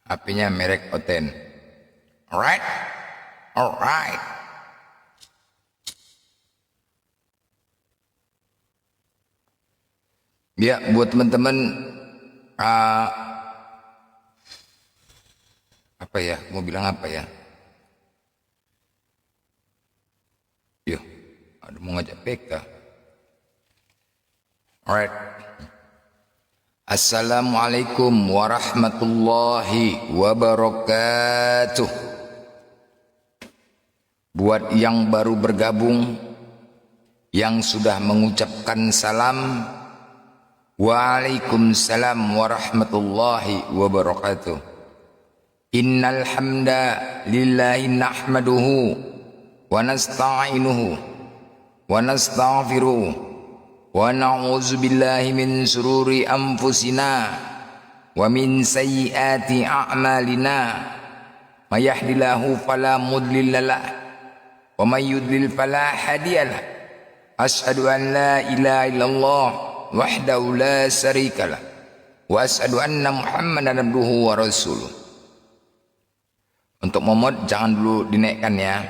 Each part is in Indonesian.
HP-nya merek Oten. Alright? Alright. Ya, buat teman-teman apa ya? Mau bilang apa ya? Yuk, ada mau ngajak PK. Alright. Assalamualaikum warahmatullahi wabarakatuh. Buat yang baru bergabung, yang sudah mengucapkan salam, Waalaikumsalam warahmatullahi wabarakatuh. Innal hamda lillahi nahmaduhu wa nasta'inuhu wa nastaghfiruh wa na'udzu billahi min sururi anfusina wa min sayyiati a'malina. May yahdihillahu fala mudilla lahu wa may yudlil fala hadiyalah. Asyhadu an la ilaha illallah wahdahu la syarikalah wa asyhadu anna Muhammadan abduhu wa rasuluh. Untuk momot jangan dulu dinaikkan ya.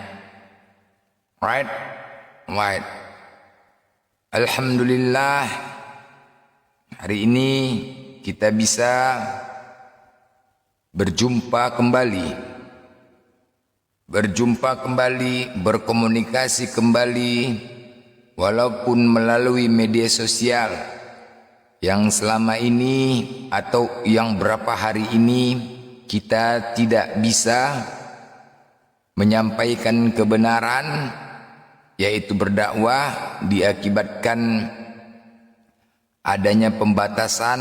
Right? Right. Alhamdulillah, hari ini kita bisa berjumpa kembali, berkomunikasi kembali, walaupun melalui media sosial yang selama ini atau yang berapa hari ini kita tidak bisa menyampaikan kebenaran, yaitu berdakwah, diakibatkan adanya pembatasan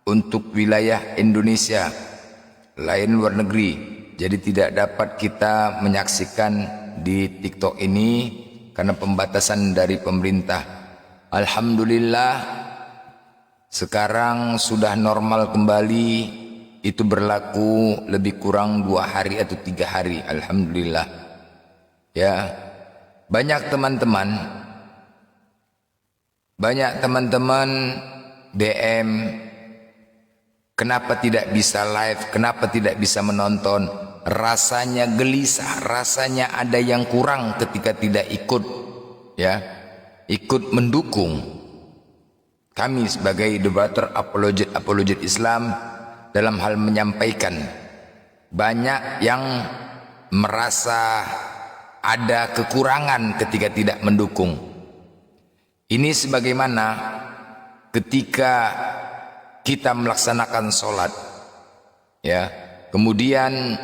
untuk wilayah Indonesia, lain luar negeri. Jadi tidak dapat kita menyaksikan di TikTok ini karena pembatasan dari pemerintah. Alhamdulillah, sekarang sudah normal kembali. Itu berlaku lebih kurang 2 hari atau 3 hari. Alhamdulillah. Ya, banyak teman-teman DM, kenapa tidak bisa live, kenapa tidak bisa menonton. Rasanya gelisah, rasanya ada yang kurang ketika tidak ikut, ya, ikut mendukung kami sebagai debater apologet Islam dalam hal menyampaikan. Banyak yang merasa ada kekurangan ketika tidak mendukung. Ini sebagaimana ketika kita melaksanakan sholat, ya, kemudian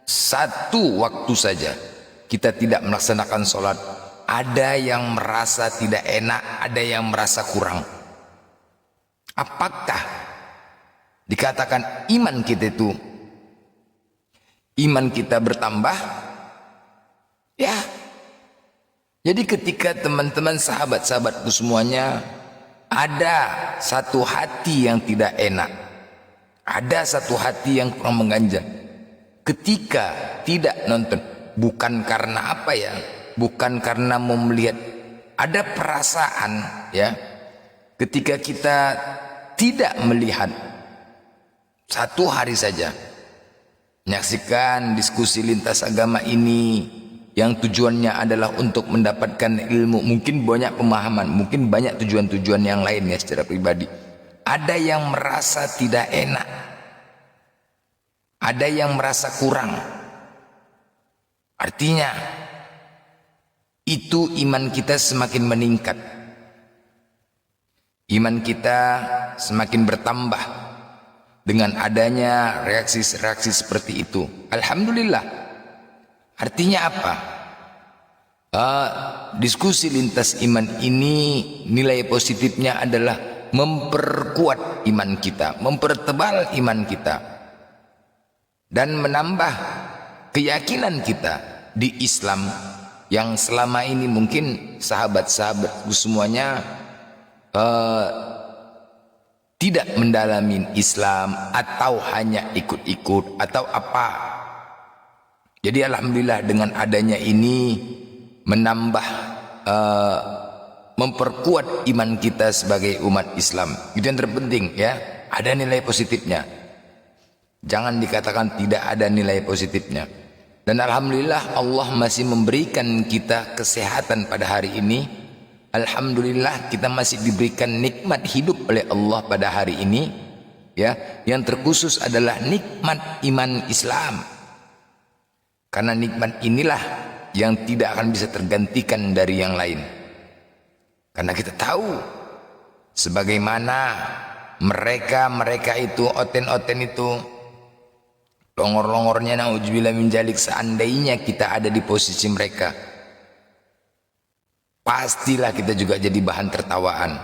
satu waktu saja kita tidak melaksanakan sholat, ada yang merasa tidak enak, ada yang merasa kurang. Apakah dikatakan iman kita bertambah? Ya. Jadi ketika teman-teman sahabat-sahabatku semuanya ada satu hati yang tidak enak, ada satu hati yang kurang mengganjal ketika tidak nonton, bukan karena apa ya, bukan karena mau melihat, ada perasaan ya, ketika kita tidak melihat satu hari saja menyaksikan diskusi lintas agama ini yang tujuannya adalah untuk mendapatkan ilmu, mungkin banyak pemahaman, mungkin banyak tujuan-tujuan yang lainnya secara pribadi. Ada yang merasa tidak enak, ada yang merasa kurang. Artinya itu iman kita semakin meningkat, iman kita semakin bertambah dengan adanya reaksi-reaksi seperti itu. Alhamdulillah. Artinya apa? Diskusi lintas iman ini nilai positifnya adalah memperkuat iman kita, mempertebal iman kita, dan menambah keyakinan kita di Islam yang selama ini mungkin sahabat-sahabatku semuanya tidak mendalami Islam atau hanya ikut-ikut atau apa. Jadi alhamdulillah dengan adanya ini menambah memperkuat iman kita sebagai umat Islam. Itu yang terpenting ya, ada nilai positifnya. Jangan dikatakan tidak ada nilai positifnya. Dan alhamdulillah Allah masih memberikan kita kesehatan pada hari ini. Alhamdulillah kita masih diberikan nikmat hidup oleh Allah pada hari ini. Ya, yang terkhusus adalah nikmat iman Islam. Karena nikmat inilah yang tidak akan bisa tergantikan dari yang lain. Karena kita tahu sebagaimana mereka itu oten-oten itu longor-longornya, na'udzubillah min dzalik, seandainya kita ada di posisi mereka, pastilah kita juga jadi bahan tertawaan.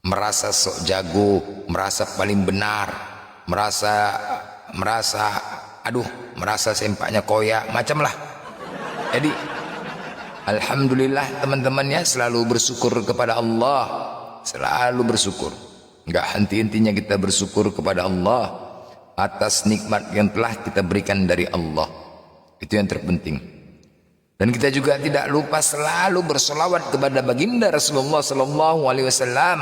Merasa sok jago, merasa paling benar, merasa sempaknya koyak, macam lah. Jadi alhamdulillah teman-temannya selalu bersyukur kepada Allah, selalu bersyukur. Enggak henti-hentinya kita bersyukur kepada Allah atas nikmat yang telah kita berikan dari Allah. Itu yang terpenting. Dan kita juga tidak lupa selalu bersolawat kepada baginda Rasulullah sallallahu alaihi wasallam.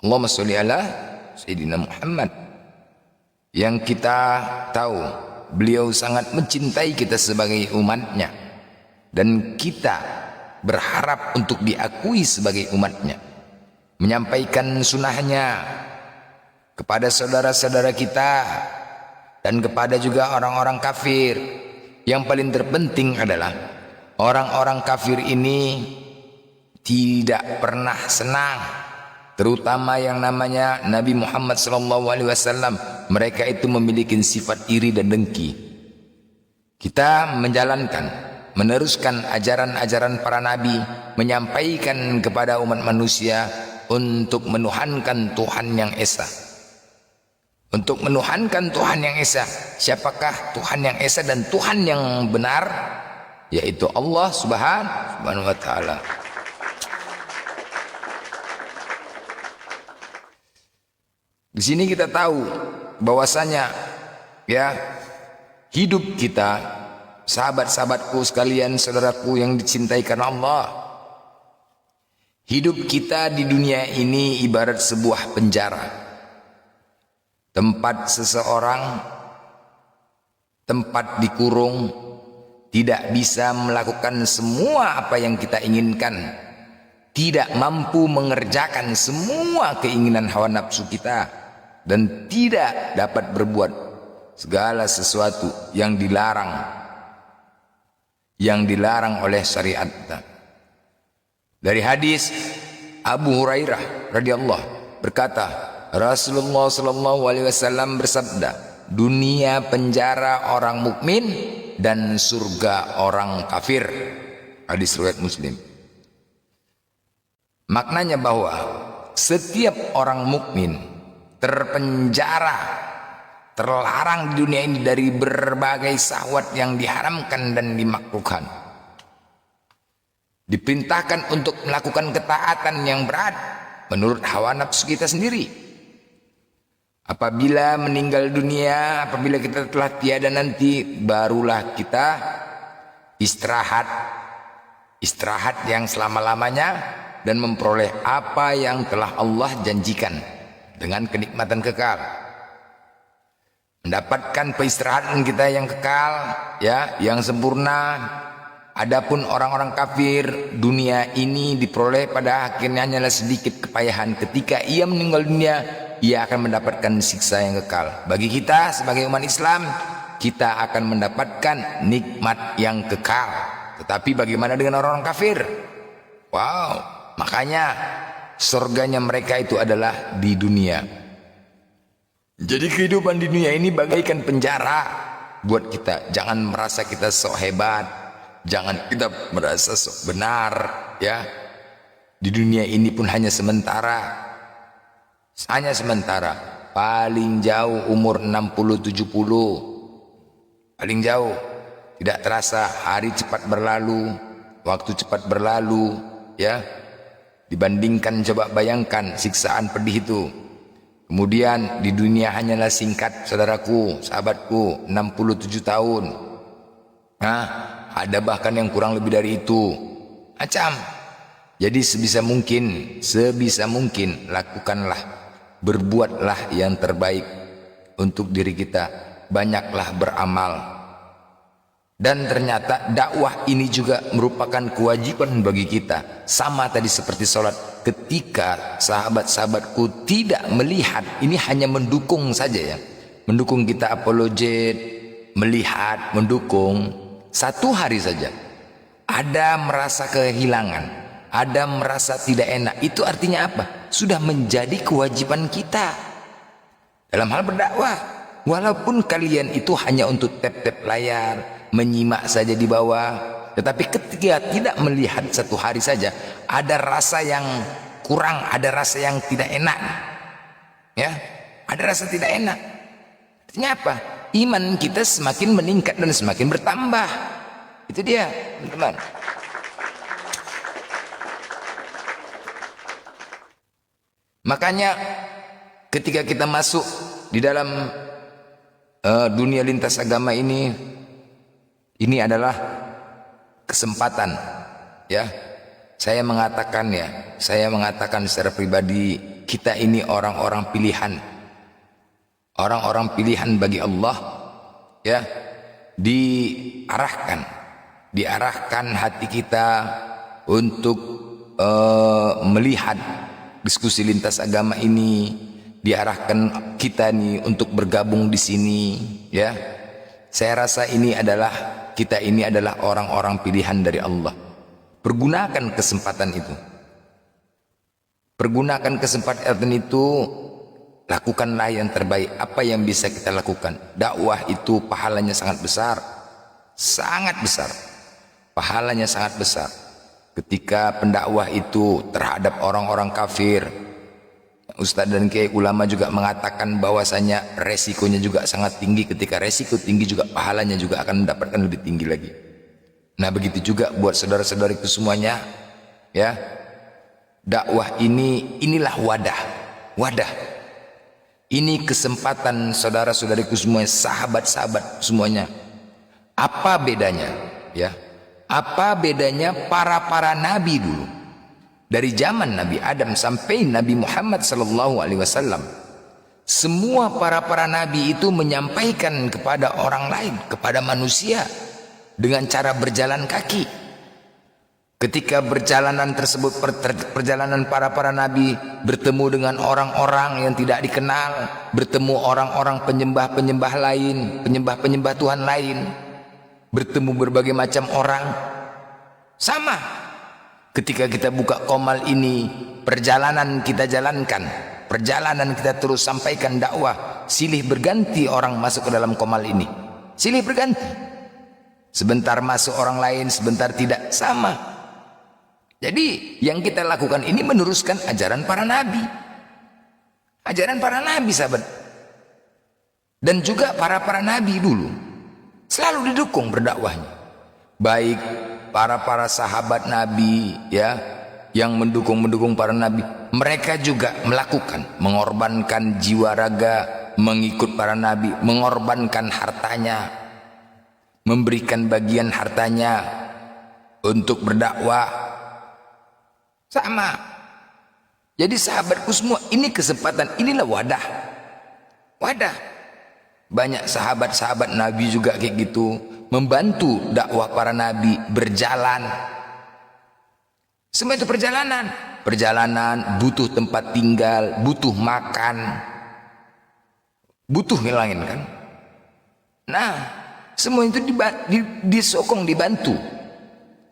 Allahumma sholli ala Sayyidina Muhammad. Yang kita tahu beliau sangat mencintai kita sebagai umatnya, dan kita berharap untuk diakui sebagai umatnya, menyampaikan sunnahnya kepada saudara-saudara kita dan kepada juga orang-orang kafir. Yang paling terpenting adalah orang-orang kafir ini tidak pernah senang, terutama yang namanya Nabi Muhammad SAW. Mereka itu memiliki sifat iri dan dengki. Kita menjalankan, meneruskan ajaran-ajaran para nabi, menyampaikan kepada umat manusia untuk menuhankan Tuhan yang Esa. Untuk menuhankan Tuhan yang Esa. Siapakah Tuhan yang Esa dan Tuhan yang benar? Yaitu Allah Subhanahu wa ta'ala. Di sini kita tahu bahwasanya ya, hidup kita, sahabat-sahabatku sekalian, saudaraku yang dicintai karena Allah, hidup kita di dunia ini ibarat sebuah penjara. Tempat seseorang, tempat dikurung, tidak bisa melakukan semua apa yang kita inginkan, tidak mampu mengerjakan semua keinginan hawa nafsu kita, dan tidak dapat berbuat segala sesuatu yang dilarang oleh syariat. Dari hadis Abu Hurairah radhiyallahu berkata, Rasulullah SAW bersabda, dunia penjara orang mukmin dan surga orang kafir. Hadis riwayat Muslim. Maknanya bahwa setiap orang mukmin terpenjara, terlarang di dunia ini dari berbagai syahwat yang diharamkan dan dimakruhkan. Diperintahkan untuk melakukan ketaatan yang berat menurut hawa nafsu kita sendiri. Apabila meninggal dunia, apabila kita telah tiada nanti, barulah kita istirahat yang selama-lamanya dan memperoleh apa yang telah Allah janjikan dengan kenikmatan kekal. Mendapatkan peristirahatan kita yang kekal, ya, yang sempurna. Adapun orang-orang kafir, dunia ini diperoleh pada akhirnya hanyalah sedikit kepayahan. Ketika ia meninggal dunia, ia akan mendapatkan siksa yang kekal. Bagi kita sebagai umat Islam, kita akan mendapatkan nikmat yang kekal. Tetapi bagaimana dengan orang-orang kafir? Wow, makanya surganya mereka itu adalah di dunia. Jadi kehidupan di dunia ini bagaikan penjara buat kita. Jangan merasa kita sok hebat, jangan kita merasa sok benar, ya. Di dunia ini pun hanya sementara. Paling jauh umur 60-70. Paling jauh. Tidak terasa, hari cepat berlalu, waktu cepat berlalu, ya. Dibandingkan, coba bayangkan siksaan pedih itu. Kemudian di dunia hanyalah singkat, saudaraku, sahabatku, 67 tahun. Nah, ada bahkan yang kurang lebih dari itu. Macam. Jadi sebisa mungkin lakukanlah berbuatlah yang terbaik untuk diri kita, banyaklah beramal. Dan ternyata dakwah ini juga merupakan kewajiban bagi kita. Sama tadi seperti sholat, ketika sahabat-sahabatku tidak melihat, ini hanya mendukung saja ya, mendukung kita apologet, melihat, mendukung. Satu hari saja ada merasa kehilangan, ada merasa tidak enak, itu artinya apa? Sudah menjadi kewajiban kita dalam hal berdakwah. Walaupun kalian itu hanya untuk tap-tap layar, menyimak saja di bawah, tetapi ketika tidak melihat satu hari saja, ada rasa yang kurang, ada rasa yang tidak enak, ya, ada rasa tidak enak. Artinya apa? Iman kita semakin meningkat dan semakin bertambah. Itu dia, teman-teman. Makanya ketika kita masuk di dalam dunia lintas agama ini adalah kesempatan, ya. Saya mengatakan secara pribadi, kita ini orang-orang pilihan, orang-orang pilihan bagi Allah, ya. Diarahkan hati kita untuk melihat diskusi lintas agama ini, diarahkan kita nih untuk bergabung di sini, ya. Saya rasa kita ini adalah orang-orang pilihan dari Allah. Pergunakan kesempatan itu. Pergunakan kesempatan itu, lakukanlah yang terbaik. Apa yang bisa kita lakukan? Dakwah itu pahalanya sangat besar. Sangat besar. Pahalanya sangat besar. Ketika pendakwah itu terhadap orang-orang kafir, Ustadz dan kiai ulama juga mengatakan bahwasanya resikonya juga sangat tinggi. Ketika resiko tinggi juga pahalanya juga akan mendapatkan lebih tinggi lagi. Nah begitu juga buat saudara-saudariku semuanya, ya. Dakwah inilah wadah. Ini kesempatan saudara-saudariku semuanya, sahabat-sahabat semuanya. Apa bedanya, ya? Apa bedanya para nabi dulu? Dari zaman Nabi Adam sampai Nabi Muhammad SAW, semua para nabi itu menyampaikan kepada orang lain, kepada manusia, dengan cara berjalan kaki. Ketika perjalanan tersebut, perjalanan para nabi bertemu dengan orang-orang yang tidak dikenal, bertemu orang-orang penyembah lain, penyembah Tuhan lain, bertemu berbagai macam orang. Sama ketika kita buka Qomal ini, perjalanan kita jalankan, perjalanan kita terus sampaikan dakwah, silih berganti orang masuk ke dalam Qomal ini, silih berganti. Sebentar masuk orang lain, sebentar tidak, sama. Jadi yang kita lakukan ini meneruskan ajaran para nabi. Ajaran para nabi, sahabat. Dan juga para nabi dulu selalu didukung berdakwahnya. Baik para sahabat nabi, ya, yang mendukung para nabi, mereka juga mengorbankan jiwa raga mengikut para nabi, mengorbankan hartanya, memberikan bagian hartanya untuk berdakwah. Sama. Jadi sahabatku semua, ini kesempatan, inilah wadah. Banyak sahabat-sahabat nabi juga kayak gitu, membantu dakwah para nabi berjalan. Semua itu perjalanan butuh tempat tinggal, butuh makan, butuh ngilangin kan. Nah semua itu disokong, dibantu,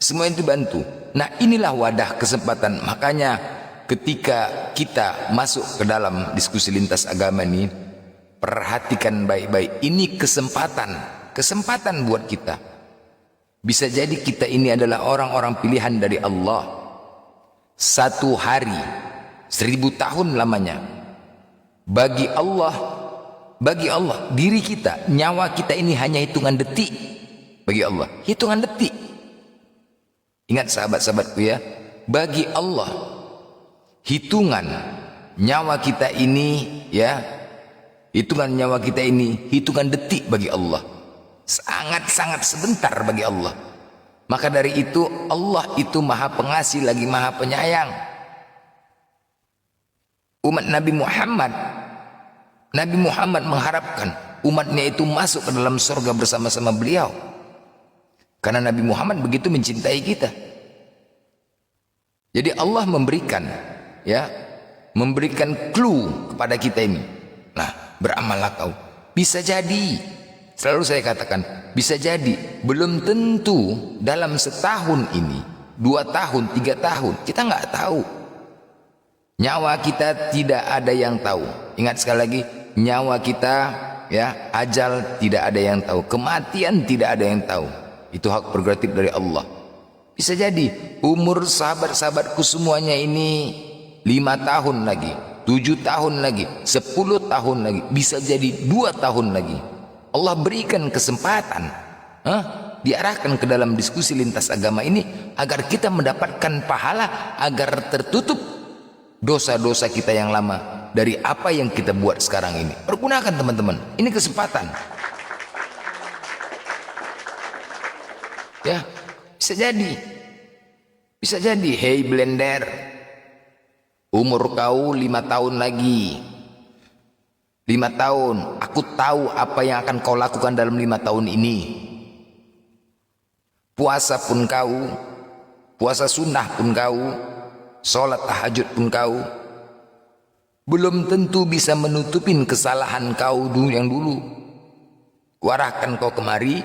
semua itu dibantu. Nah inilah wadah kesempatan. Makanya ketika kita masuk ke dalam diskusi lintas agama ini, perhatikan baik-baik, ini kesempatan buat kita. Bisa jadi kita ini adalah orang-orang pilihan dari Allah. 1 hari 1000 tahun lamanya. Bagi Allah diri kita, nyawa kita ini hanya hitungan detik. Bagi Allah hitungan detik. Ingat sahabat-sahabatku ya, bagi Allah hitungan nyawa kita ini, ya, hitungan nyawa kita ini hitungan detik bagi Allah. Sangat-sangat sebentar bagi Allah. Maka dari itu Allah itu maha pengasih lagi maha penyayang. umat Nabi Muhammad mengharapkan umatnya itu masuk ke dalam surga bersama-sama beliau. Karena Nabi Muhammad begitu mencintai kita. Jadi Allah memberikan clue kepada kita ini. Nah, beramallah kau. Bisa jadi, selalu saya katakan, bisa jadi, belum tentu dalam setahun ini, 2 tahun, 3 tahun, kita nggak tahu. Nyawa kita tidak ada yang tahu. Ingat sekali lagi, nyawa kita, ajal tidak ada yang tahu. Kematian tidak ada yang tahu. Itu hak prerogatif dari Allah. Bisa jadi umur sahabat-sahabatku semuanya ini 5 tahun lagi, 7 tahun lagi, 10 tahun lagi, bisa jadi 2 tahun lagi. Allah berikan kesempatan, diarahkan ke dalam diskusi lintas agama ini agar kita mendapatkan pahala, agar tertutup dosa-dosa kita yang lama dari apa yang kita buat sekarang ini. Pergunakan teman-teman, ini kesempatan. Ya, bisa jadi, hey blender, umur kau 5 tahun lagi, 5 tahun, aku tahu apa yang akan kau lakukan dalam 5 tahun ini. Puasa pun kau, puasa sunnah pun kau, sholat tahajud pun kau, belum tentu bisa menutupin kesalahan kau yang dulu. Kuarahkan kau kemari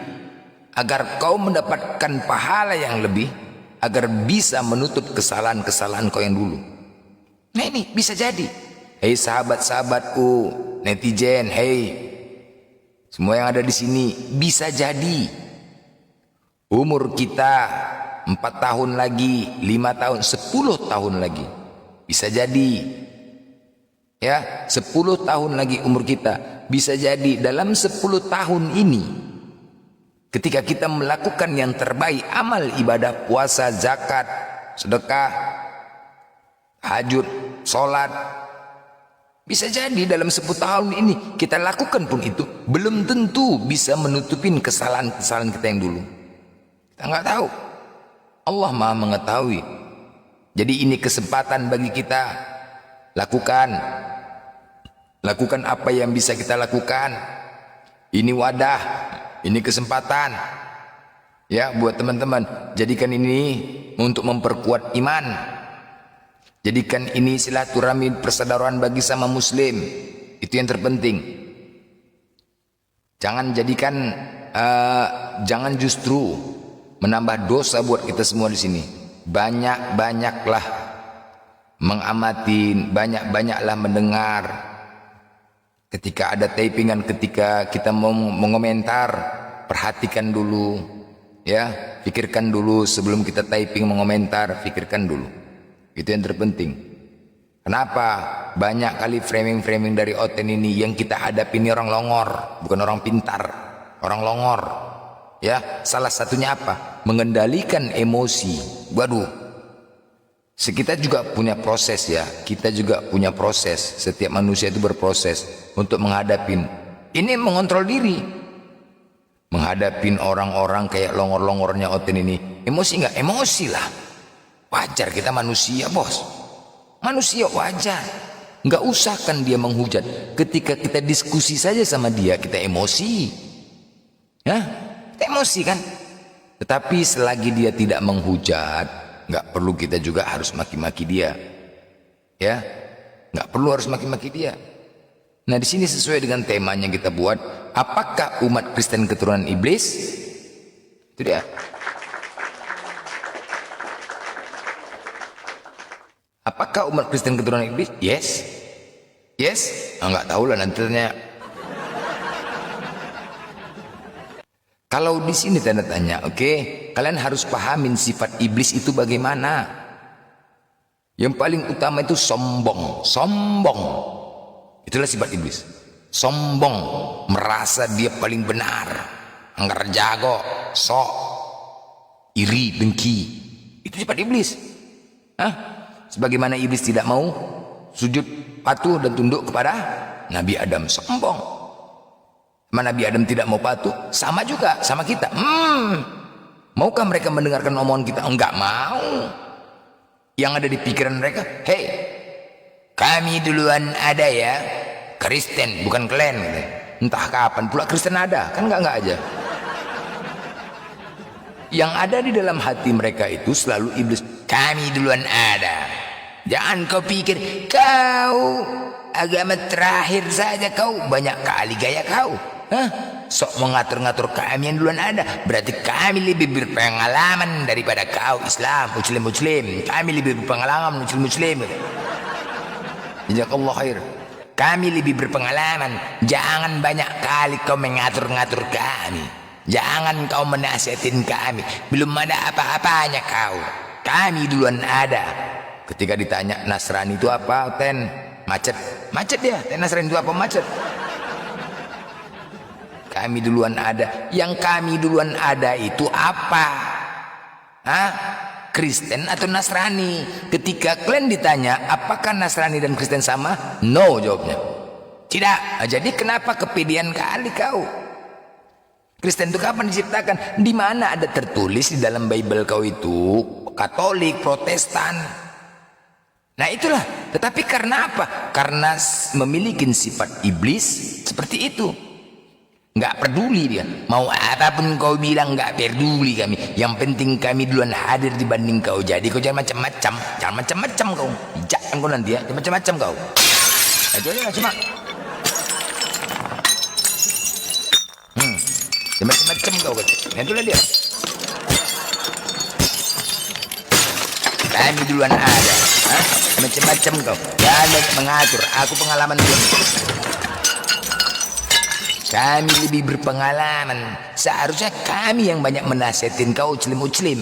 agar kau mendapatkan pahala yang lebih, agar bisa menutup kesalahan-kesalahan kau yang dulu. Nah ini bisa jadi. Hei sahabat-sahabatku, netizen, hei semua yang ada di sini, bisa jadi umur kita 4 tahun lagi, 5 tahun, 10 tahun lagi. Bisa jadi, 10 tahun lagi umur kita. Bisa jadi dalam 10 tahun ini, ketika kita melakukan yang terbaik, amal ibadah, puasa, zakat, sedekah, tahajud, sholat, bisa jadi dalam 10 tahun ini kita lakukan pun itu belum tentu bisa menutupin kesalahan-kesalahan kita yang dulu. Kita nggak tahu. Allah Maha mengetahui. Jadi ini kesempatan bagi kita. Lakukan apa yang bisa kita lakukan. Ini wadah, ini kesempatan. Ya, buat teman-teman, jadikan ini untuk memperkuat iman. Jadikan ini silaturahmi persaudaraan bagi sama muslim. Itu yang terpenting. Jangan justru menambah dosa buat kita semua di sini. Banyak-banyaklah mengamatin, banyak-banyaklah mendengar. Ketika ada tapingan, ketika kita mau mengomentar, perhatikan dulu, pikirkan dulu sebelum kita typing mengomentar, pikirkan dulu. Itu yang terpenting. Kenapa? Banyak kali framing-framing dari Oten ini yang kita hadapi ini orang longor, bukan orang pintar, orang longor. Salah satunya apa? Mengendalikan emosi. Waduh. Kita juga punya proses Kita juga punya proses. Setiap manusia itu berproses untuk menghadapin. Ini mengontrol diri. Menghadapin orang-orang kayak longor-longornya Oten ini. Emosi nggak? Emosi lah. Wajar, kita manusia bos. Manusia wajar. Nggak usah kan dia menghujat. Ketika kita diskusi saja sama dia, kita emosi. Kita emosi kan. Tetapi selagi dia tidak menghujat, nggak perlu kita juga harus maki-maki dia. Nggak perlu harus maki-maki dia. Nah di sini sesuai dengan temanya kita buat. Apakah umat Kristen keturunan iblis? Itu dia. Apakah umat Kristen keturunan iblis? Yes? Nggak tahu lah nantinya. Kalau di sini tanda tanya, oke? Kalian harus pahamin sifat iblis itu bagaimana. Yang paling utama itu sombong. Itulah sifat iblis. Sombong, merasa dia paling benar, anggar jago, sok, iri, dengki. Itu sifat iblis. Sebagaimana iblis tidak mau sujud, patuh dan tunduk kepada Nabi Adam, sombong. Nabi Adam tidak mau patuh, sama juga sama kita. Maukah mereka mendengarkan omongan kita? Enggak mau. Yang ada di pikiran mereka, hey, Kami duluan ada ya. Kristen, bukan klan. Entah kapan pula Kristen ada, kan enggak aja. Yang ada di dalam hati mereka itu selalu iblis. Kami duluan ada. Jangan kau pikir kau agama terakhir saja kau. Banyak kali gaya kau. Hah? Sok mengatur-ngatur kami yang duluan ada. Berarti kami lebih berpengalaman daripada kau Islam, Muslim. Kami lebih berpengalaman Muslim. Jazakallah khair. Kami lebih berpengalaman. Jangan banyak kali kau mengatur-ngatur kami. Jangan kau menasihatin kami. Belum ada apa-apanya kau. Kami duluan ada. Ketika ditanya Nasrani itu apa, Ten? Macet. Macet dia. Ten Nasrani itu apa? Macet. Kami duluan ada. Yang kami duluan ada itu apa? Hah? Kristen atau Nasrani? Ketika kalian ditanya apakah Nasrani dan Kristen sama? No jawabnya. Tidak. Jadi kenapa kepedean kali kau? Kristen itu kapan diciptakan? Di mana ada tertulis di dalam Bible kau itu Katolik, Protestan? Nah itulah. Tetapi karena apa? Karena memiliki sifat iblis seperti itu. Nggak peduli dia. Mau apapun kau bilang nggak peduli kami. Yang penting kami duluan hadir dibanding kau. Jadi kau jangan macam-macam. Jangan macam-macam kau. Jangan kau nanti ya. Jangan macam-macam kau. Itu aja cuma. Jangan macam-macam kau. Itulah dia. Kami duluan ada. Hah? Macam-macam kau. Jangan mengatur. Aku pengalaman duluan. Kami lebih berpengalaman. Seharusnya kami yang banyak menasihatin kau Muslim.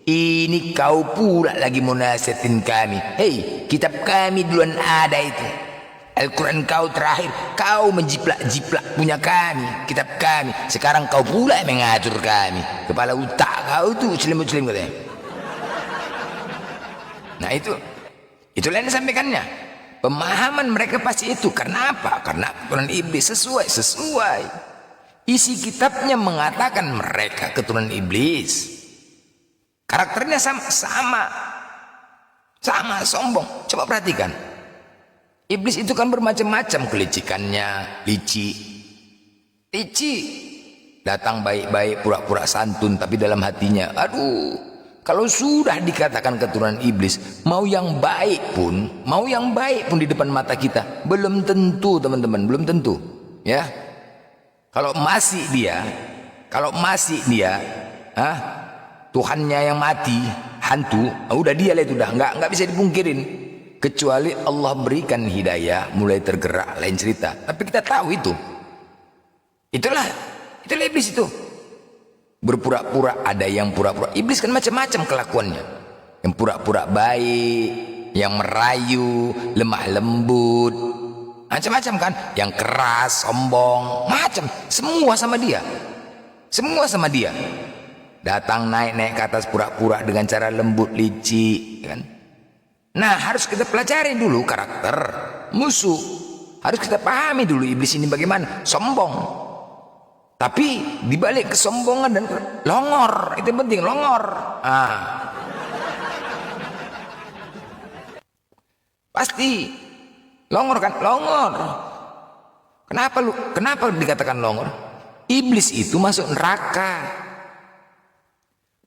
Ini kau pula lagi menasihatin kami. Hei, kitab kami duluan ada itu. Al-Quran kau terakhir. Kau menjiplak-jiplak punya kami. Kitab kami. Sekarang kau pula yang mengatur kami. Kepala otak kau tuh Muslim katanya. Nah itulah yang disampaikannya. Pemahaman mereka pasti itu. Karena apa? Karena keturunan iblis sesuai. Isi kitabnya mengatakan mereka keturunan iblis. Karakternya sama sombong. Coba perhatikan. Iblis itu kan bermacam-macam kelicikannya. Licik. Datang baik-baik, pura-pura santun, tapi dalam hatinya, aduh. Kalau sudah dikatakan keturunan iblis, mau yang baik pun di depan mata kita, belum tentu teman-teman, belum tentu. Ya, kalau masih dia, Tuhannya yang mati, hantu, udah dia lah itu dah, nggak bisa dipungkirin. Kecuali Allah berikan hidayah, mulai tergerak, lain cerita. Tapi kita tahu itu. Itulah iblis itu. Berpura-pura, ada yang pura-pura. Iblis kan macam-macam kelakuannya. Yang pura-pura baik, yang merayu, lemah lembut, macam-macam kan. Yang keras, sombong, macam. Semua sama dia. Datang naik ke atas pura-pura dengan cara lembut, licik, kan. Nah, harus kita pelajari dulu karakter musuh. Harus kita pahami dulu iblis ini bagaimana. Sombong. Tapi dibalik kesombongan dan longor, itu penting, longor. Pasti longor kan, longor. Kenapa dikatakan longor? Iblis itu masuk neraka.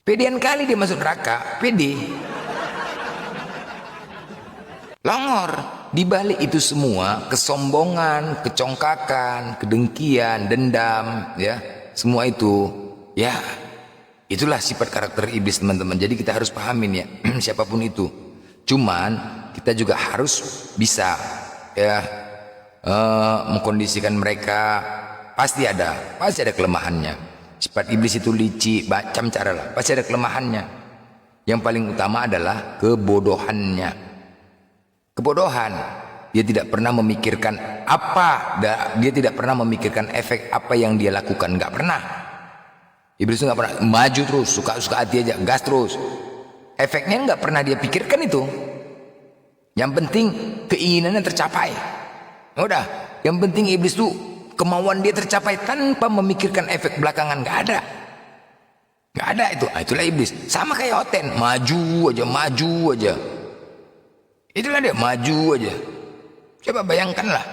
Pedean kali dia masuk neraka, pede. Longor. Di balik itu semua kesombongan, kecongkakan, kedengkian, dendam, ya, semua itu, ya, itulah sifat karakter iblis teman-teman. Jadi kita harus pahamin ya, siapapun itu. Cuman kita juga harus bisa ya mengkondisikan mereka. Pasti ada kelemahannya. Sifat iblis itu licik, macam cara lah, pasti ada kelemahannya. Yang paling utama adalah kebodohannya. Kebodohan. Dia tidak pernah memikirkan dia tidak pernah memikirkan efek apa yang dia lakukan. Nggak pernah. Iblis itu nggak pernah. Maju terus, suka hati aja, gas terus. Efeknya nggak pernah dia pikirkan itu. Yang penting keinginannya tercapai. Udah. Yang penting iblis itu kemauan dia tercapai tanpa memikirkan efek belakangan. Nggak ada itu. Itulah iblis. Sama kayak Oten, maju aja. Itulah dia, maju aja. Coba bayangkanlah.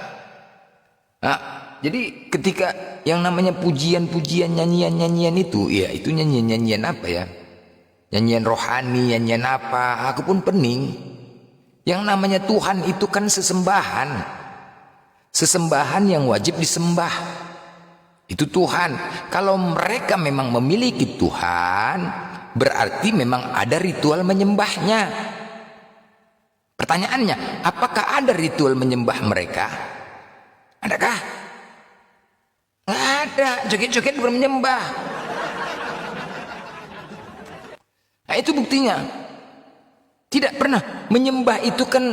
Nah, jadi ketika yang namanya pujian-pujian, nyanyian-nyanyian itu, ya itu nyanyian-nyanyian apa ya? Nyanyian rohani, nyanyian apa? Aku pun pening. Yang namanya Tuhan itu kan sesembahan. Sesembahan yang wajib disembah. Itu Tuhan. Kalau mereka memang memiliki Tuhan, berarti memang ada ritual menyembahnya. Pertanyaannya, apakah ada ritual menyembah mereka? Adakah? Nggak ada. Joget-joget bukan menyembah. Nah, itu buktinya. Tidak pernah. Menyembah itu kan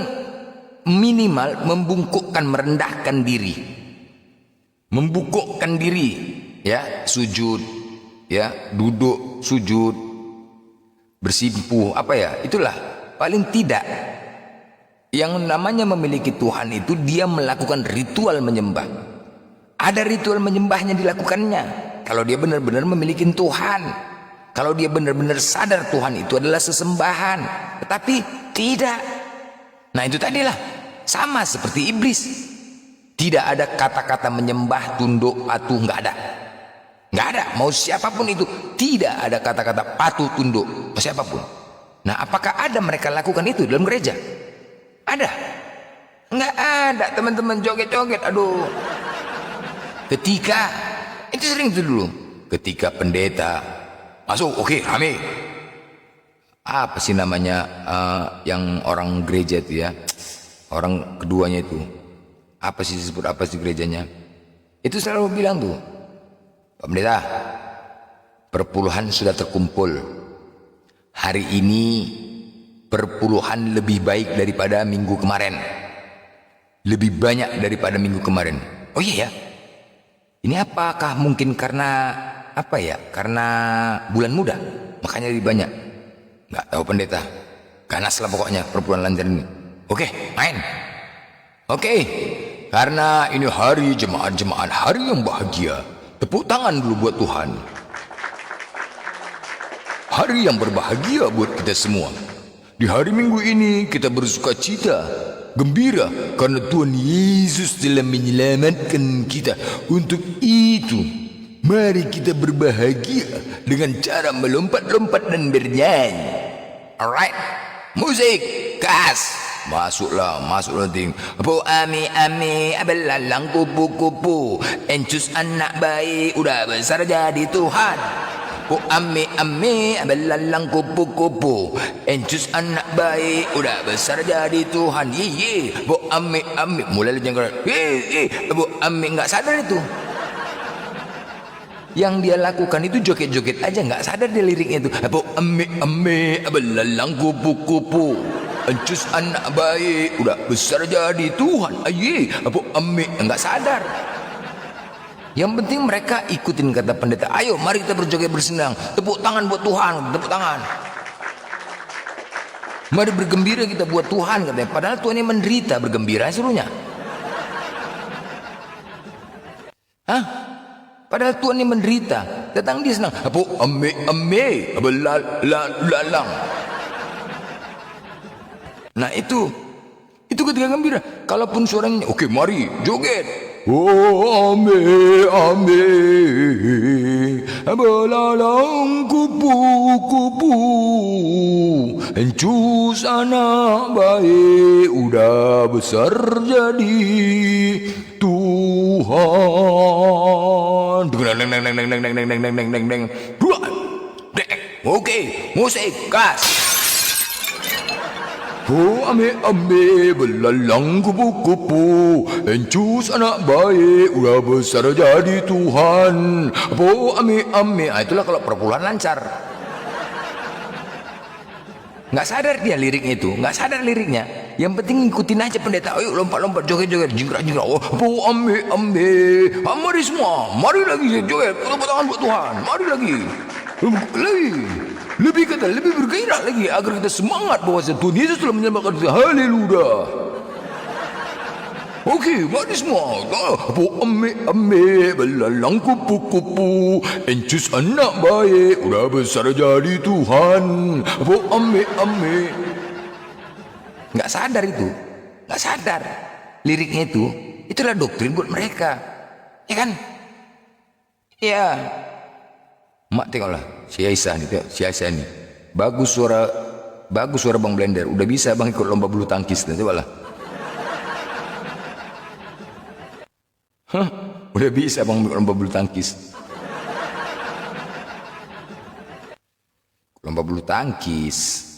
minimal membungkukkan, merendahkan diri. Membungkukkan diri, ya, sujud, ya, duduk, sujud, bersimpuh, apa ya? Itulah paling tidak. Yang namanya memiliki Tuhan itu dia melakukan ritual menyembah. Ada ritual menyembahnya dilakukannya. Kalau dia benar-benar memiliki Tuhan. Kalau dia benar-benar sadar Tuhan itu adalah sesembahan. Tetapi tidak. Nah itu tadilah. Sama seperti iblis. Tidak ada kata-kata menyembah, tunduk, patuh. Nggak ada. Nggak ada. Mau siapapun itu. Tidak ada kata-kata patuh, tunduk. Mau siapapun. Nah apakah ada mereka lakukan itu dalam gereja? Ada? Nggak ada teman-teman, joget-joget. Aduh. Ketika itu sering itu dulu. Ketika pendeta masuk, oke, rame. Apa sih namanya yang orang gereja itu ya? Orang keduanya itu. Apa sih disebut apa sih gerejanya? Itu selalu bilang tuh, Pak Pendeta, perpuluhan sudah terkumpul. Hari ini perpuluhan lebih baik daripada minggu kemarin. Lebih banyak daripada minggu kemarin. Oh iya ya. Ini apakah mungkin karena apa ya? Karena bulan muda, makanya lebih banyak. Nggak tahu pendeta. Ganas lah pokoknya perpuluhan lancar ini. Oke, main. Oke. Karena ini hari jemaat-jemaat, hari yang bahagia. Tepuk tangan dulu buat Tuhan. Hari yang berbahagia buat kita semua. Di hari Minggu ini kita bersuka cita, gembira karena Tuhan Yesus telah menyelamatkan kita. Untuk itu, mari kita berbahagia dengan cara melompat-lompat dan bernyanyi. Alright, musik, gas. Masuklah ting. Po ami abelalang kupu-kupu. Encus anak bayi udah besar jadi Tuhan. Po ami abelalang kupu-kupu. Encus anak bayi udah besar jadi Tuhan. Ye. Po ami mulai jengkel. Po ami nggak sadar itu. Yang dia lakukan itu joget-joget aja, nggak sadar dia liriknya itu. Po ami abelalang kupu-kupu. Encus anak baik udah besar jadi Tuhan. Aye, apa amik enggak sadar. Yang penting mereka ikutin kata pendeta. Ayo mari kita berjoget bersenang. Tepuk tangan buat Tuhan, tepuk tangan. Mari bergembira kita buat Tuhan katanya. Padahal Tuhan yang menderita, bergembira suruhnya. Hah? Padahal Tuhan yang menderita, datang dia senang. Apa amik belalang. Nah itu ketika gembira. Kalaupun suaranya, oke mari joget. Oh ame belalang kupu-kupu. Encus anak baik udah besar jadi Tuhan. Oke, musik gas. Po ame belalang kupu-kupu. Encus anak baik udah besar jadi Tuhan. Po ame. Itulah kalau perpuluhan lancar. Nggak sadar dia liriknya itu, nggak sadar liriknya. Yang penting ngikutin aja pendeta. Ayo lompat-lompat, joget-joget, jingkrak-jingkrak. Oh, po ame. Mari semua, mari lagi joget. Tepuk tangan buat Tuhan. Mari lagi. Lebih bergairah lagi agar kita semangat bahwa Tuhan Yesus telah menyelamatkan kita. Haleluya. Oke, mari semua. Po ame belalang kupu-kupu. Encus anak baik udah besar jadi Tuhan. Po ame. nggak sadar itu, nggak sadar liriknya itu, itulah doktrin buat mereka, ya kan? Ya, mak tengoklah si Aisyah nih, tengok si Aisyah nih, bagus suara Bang Blender, udah bisa Bang ikut lomba bulu tangkis, nanti lah. Hah, udah bisa Bang ikut lomba bulu tangkis. Lomba bulu tangkis,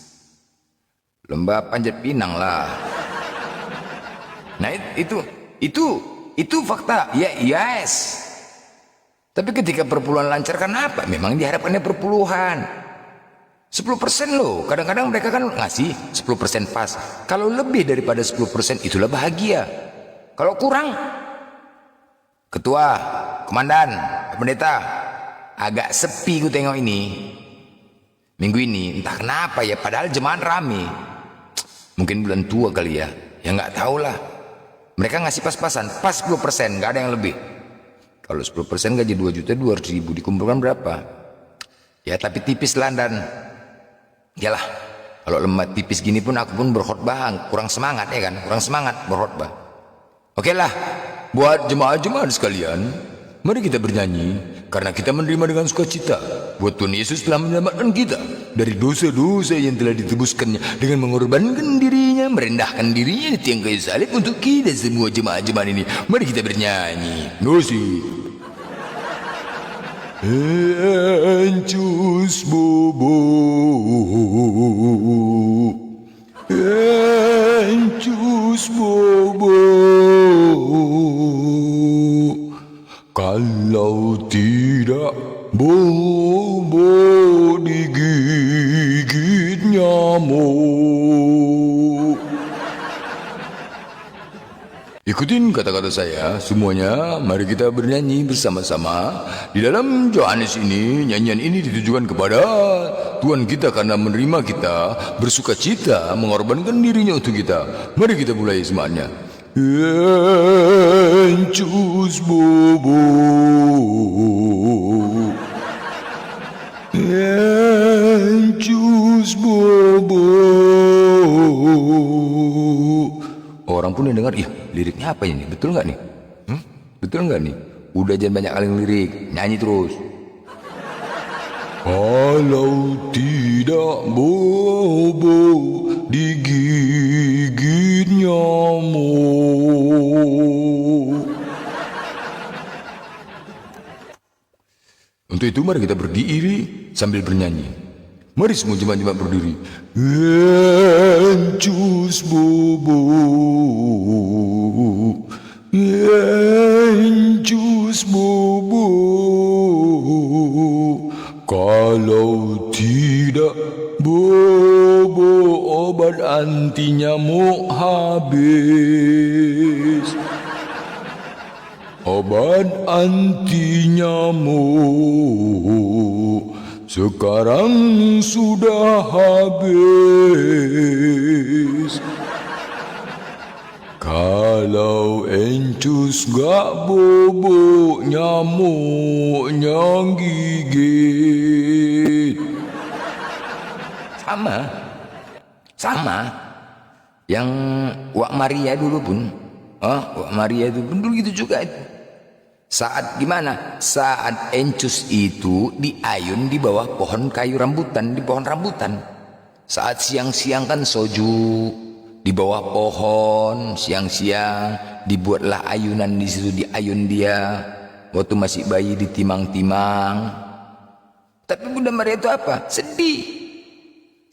lomba panjat pinang lah. Nah itu fakta. Ya, yes. Tapi ketika perpuluhan lancar, kenapa? Memang diharapkannya perpuluhan 10% loh. Kadang-kadang mereka kan ngasih 10% pas. Kalau lebih daripada 10% itulah bahagia. Kalau kurang, ketua, komandan, pendeta, agak sepi gue tengok ini minggu ini, entah kenapa ya, padahal jemaat rame. Mungkin bulan tua kali ya, ya nggak tahu lah. Mereka ngasih pas-pasan, pas 10%, nggak ada yang lebih. Kalau 10% gaji 2.200.000 dikumpulkan berapa? Ya tapi tipis lah, dan yalah, kalau lemah tipis gini pun aku pun berkhotbah kurang semangat ya kan, kurang semangat berkhotbah. Oke lah, buat jemaah-jemaah sekalian, mari kita bernyanyi karena kita menerima dengan sukacita. Buat Tuhan Yesus telah menyelamatkan kita dari dosa-dosa yang telah ditebuskannya dengan mengorbankan dirinya, merendahkan dirinya di tiang kayu salib untuk kita semua jemaah-jemaah ini. Mari kita bernyanyi. Musik. Encus bobo, encus bobo, kalau tidak bobo digigit nyamuk. Ikutin kata-kata saya semuanya, mari kita bernyanyi bersama-sama. Di dalam Yohanes ini, nyanyian ini ditujukan kepada Tuhan kita karena menerima kita, bersuka cita, mengorbankan dirinya untuk kita. Mari kita mulai semuanya. Encus bobo, encus bobo. Orang pun yang dengar, ih liriknya apa ini? Betul nggak nih? Betul nggak nih? Udah jangan banyak kali lirik, nyanyi terus. Kalau tidak bobo digigit nyamuk. Untuk itu mari kita berdiri sambil bernyanyi. Mari semua jemaat-jemaat berdiri. Encus bobo, encus bobo, kalau tidak bobo obat anti nyamuk habis. Obat anti nyamuk sekarang sudah habis. Kalau encus gak bobo, nyamuknya gigit. Sama yang Wak Maria dulu pun, Wak Maria itu pun dulu gitu juga itu. Saat gimana? Saat encus itu diayun di bawah pohon kayu rambutan, di pohon rambutan. Saat siang-siang kan soju di bawah pohon, siang-siang dibuatlah ayunan di situ, diayun dia. Waktu masih bayi ditimang-timang. Tapi Bunda Maria itu apa? Sedih.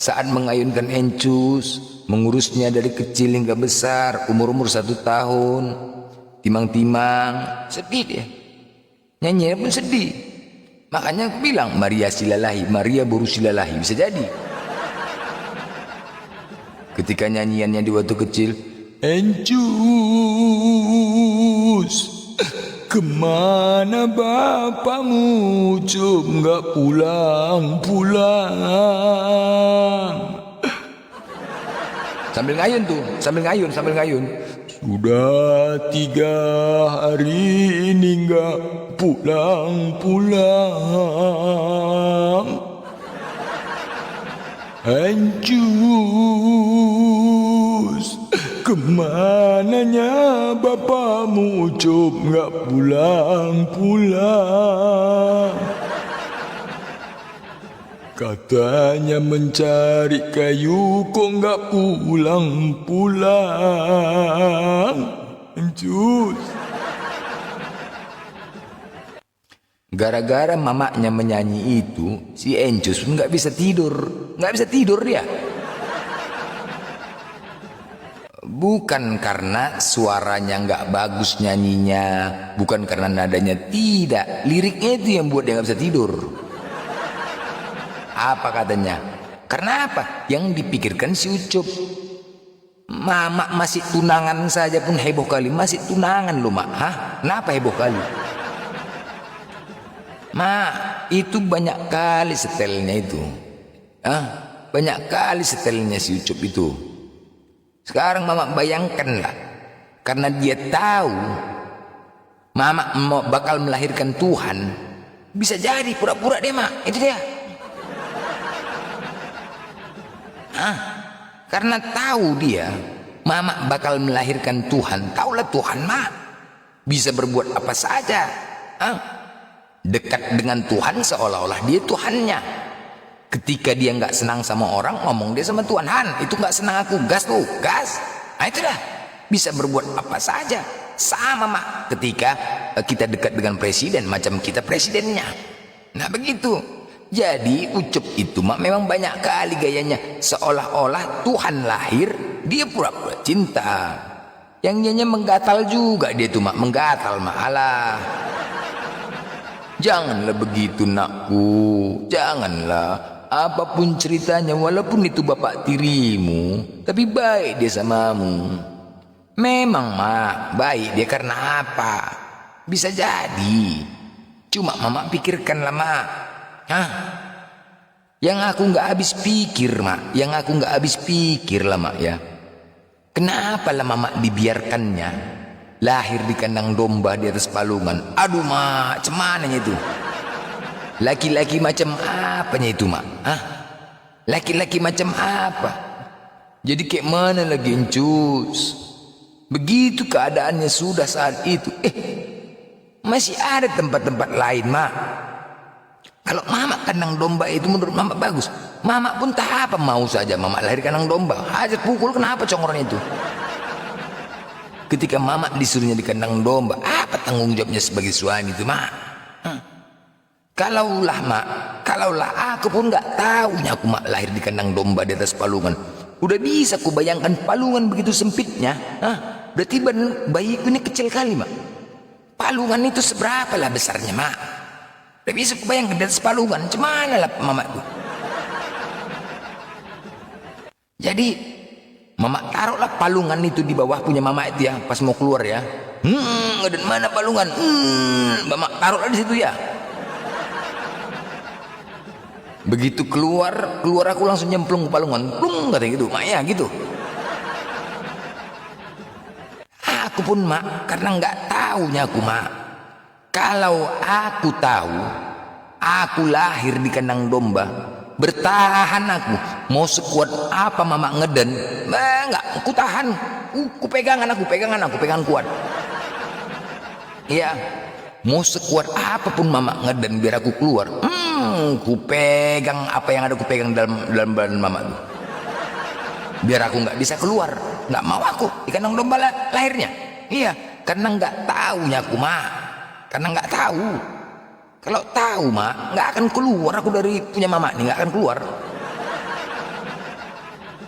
Saat mengayunkan encus, mengurusnya dari kecil hingga besar, umur-umur 1 tahun. Timang-timang, sedih dia. Nyanyinya pun sedih. Makanya aku bilang Maria silalahi, Maria baru silalahi. Bisa jadi ketika nyanyiannya di waktu kecil, encus, kemana bapakmu cuk nggak pulang-pulang. Sambil ngayun tuh, sambil ngayun. Sudah 3 hari ini nggak pulang-pulang. Encus, Kemananya bapamu Ucup nggak pulang-pulang? Katanya mencari kayu kok nggak pulang-pulang. Encus. Gara-gara mamaknya menyanyi itu, si Encus pun nggak bisa tidur. Nggak bisa tidur dia. Bukan karena suaranya nggak bagus nyanyinya, bukan karena nadanya, tidak. Liriknya itu yang buat dia nggak bisa tidur. Apa katanya? Karena apa? Yang dipikirkan si Ucup. Mama masih tunangan saja pun heboh kali. Masih tunangan loh mak. Hah? Kenapa heboh kali? Mak, itu banyak kali setelnya itu. Banyak kali setelnya si Ucup itu. Sekarang mama bayangkanlah, karena dia tahu mama bakal melahirkan Tuhan, bisa jadi pura-pura dia mak, itu dia. Karena tahu dia mama bakal melahirkan Tuhan, taulah Tuhan mak bisa berbuat apa saja. Dekat dengan Tuhan seolah-olah dia Tuhannya. Ketika dia nggak senang sama orang, ngomong dia sama Tuhan, Han, itu nggak senang aku, gas tuh, gas. Nah itu dah, bisa berbuat apa saja. Sama mak, ketika kita dekat dengan presiden, macam kita presidennya. Nah begitu. Jadi Ucup itu mak memang banyak kali gayanya, seolah-olah Tuhan lahir, dia pura-pura cinta. Yang nyanyi menggatal juga dia tuh mak, menggatal mak, alah. Janganlah begitu nakku, janganlah. Apapun ceritanya, walaupun itu bapak tirimu, tapi baik dia samamu. Memang mak, baik dia karena apa? Bisa jadi. Cuma mama pikirkanlah mak. Yang aku nggak habis pikir mak, yang aku nggak habis pikir lah mak ya. Kenapa lah mama dibiarkannya lahir di kandang domba di atas palungan? Aduh mak, cemananya itu. Laki-laki macam apanya itu mak? Laki-laki macam apa? Jadi kayak mana lagi Encus? Begitu keadaannya sudah saat itu. Masih ada tempat-tempat lain mak. Kalau mama kandang domba itu menurut mama bagus, mama pun tak apa, mau saja mama lahir kandang domba. Hajat pukul, kenapa congornya itu? Ketika mama disuruhnya di kandang domba, apa tanggung jawabnya sebagai suami itu mak? Kalaulah mak, kalaulah aku pun nggak tahunya aku mak lahir di kandang domba di atas palungan. Udah bisa aku bayangkan palungan begitu sempitnya. Berarti bayiku ini kecil kali mak. Palungan itu seberapa lah besarnya mak? Udah bisa aku bayangkan di atas palungan. Cemana lah mama itu? Jadi mama taruhlah palungan itu di bawah punya mama itu ya, pas mau keluar ya. Dan mana palungan? Mama taruhlah di situ ya. Begitu keluar aku langsung nyemplung ke palungan, plung katanya gitu, mak ya gitu. Aku pun mak, karena nggak tahunya aku mak. Kalau aku tahu, aku lahir di kandang domba, bertahan aku. Mau sekuat apa mama ngeden, enggak, aku tahan. Aku pegangan kuat. Iya, mau sekuat apapun mama ngeden biar aku keluar. Ku pegang apa yang ada, ku pegang dalam badan mama tuh. Biar aku nggak bisa keluar, nggak mau aku di kandang domba lahirnya. Iya, karena nggak tahunya aku mak, karena nggak tahu. Kalau tahu mak, nggak akan keluar aku dari punya mama nih, nggak akan keluar.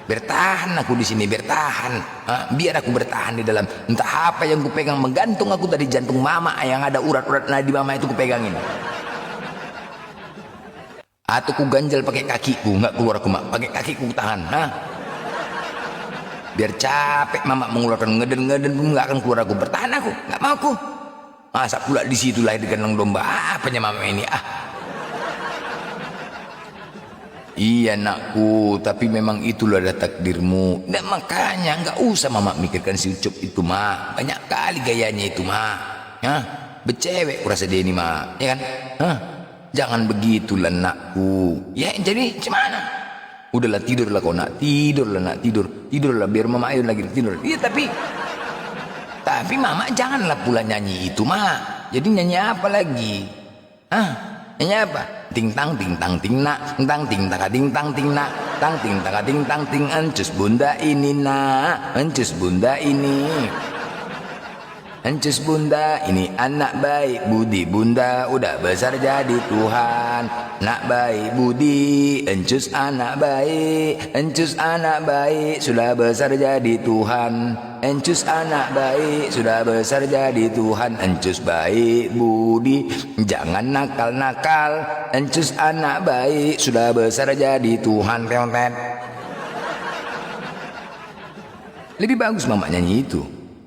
Bertahan aku di sini, bertahan. Biar aku bertahan di dalam. Entah apa yang ku pegang, menggantung aku dari jantung mama yang ada urat-urat nadi mama itu ku pegangin. Atau ku ganjal pakai kakiku, nggak keluar aku mak, pakai kakiku tahan. Biar capek mama mengeluarkan ngeden pun nggak akan keluar aku, bertahan aku, nggak mau aku. Masa pula di situ lahir di kandang domba, apanya mama ini Iya nakku, tapi memang itulah ada takdirmu. Dan makanya nggak usah mama mikirkan si Ucup itu mak, banyak kali gayanya itu mak. Becewek kurasa dia ini mak, ya kan? Jangan begitulah nakku. Ya jadi gimana? Udahlah tidurlah kau nak, tidurlah nak, tidurlah biar mama ayo lagi tidur. Iya tapi mama janganlah pula nyanyi itu mak. Jadi nyanyi apa lagi? Nyanyi apa? Ting tang ting tang ting nak, tang ting taka ting tang ting nak, tang ting taka ting tang ting ancus bunda ini nak, ancus bunda ini. Ancus bunda ini anak baik budi bunda udah besar jadi Tuhan. Nak baik budi, encus anak baik sudah besar jadi Tuhan. Encus anak baik sudah besar jadi Tuhan. Encus baik budi, jangan nakal-nakal. Encus anak baik sudah besar jadi Tuhan. Lebih bagus mama nyanyi itu.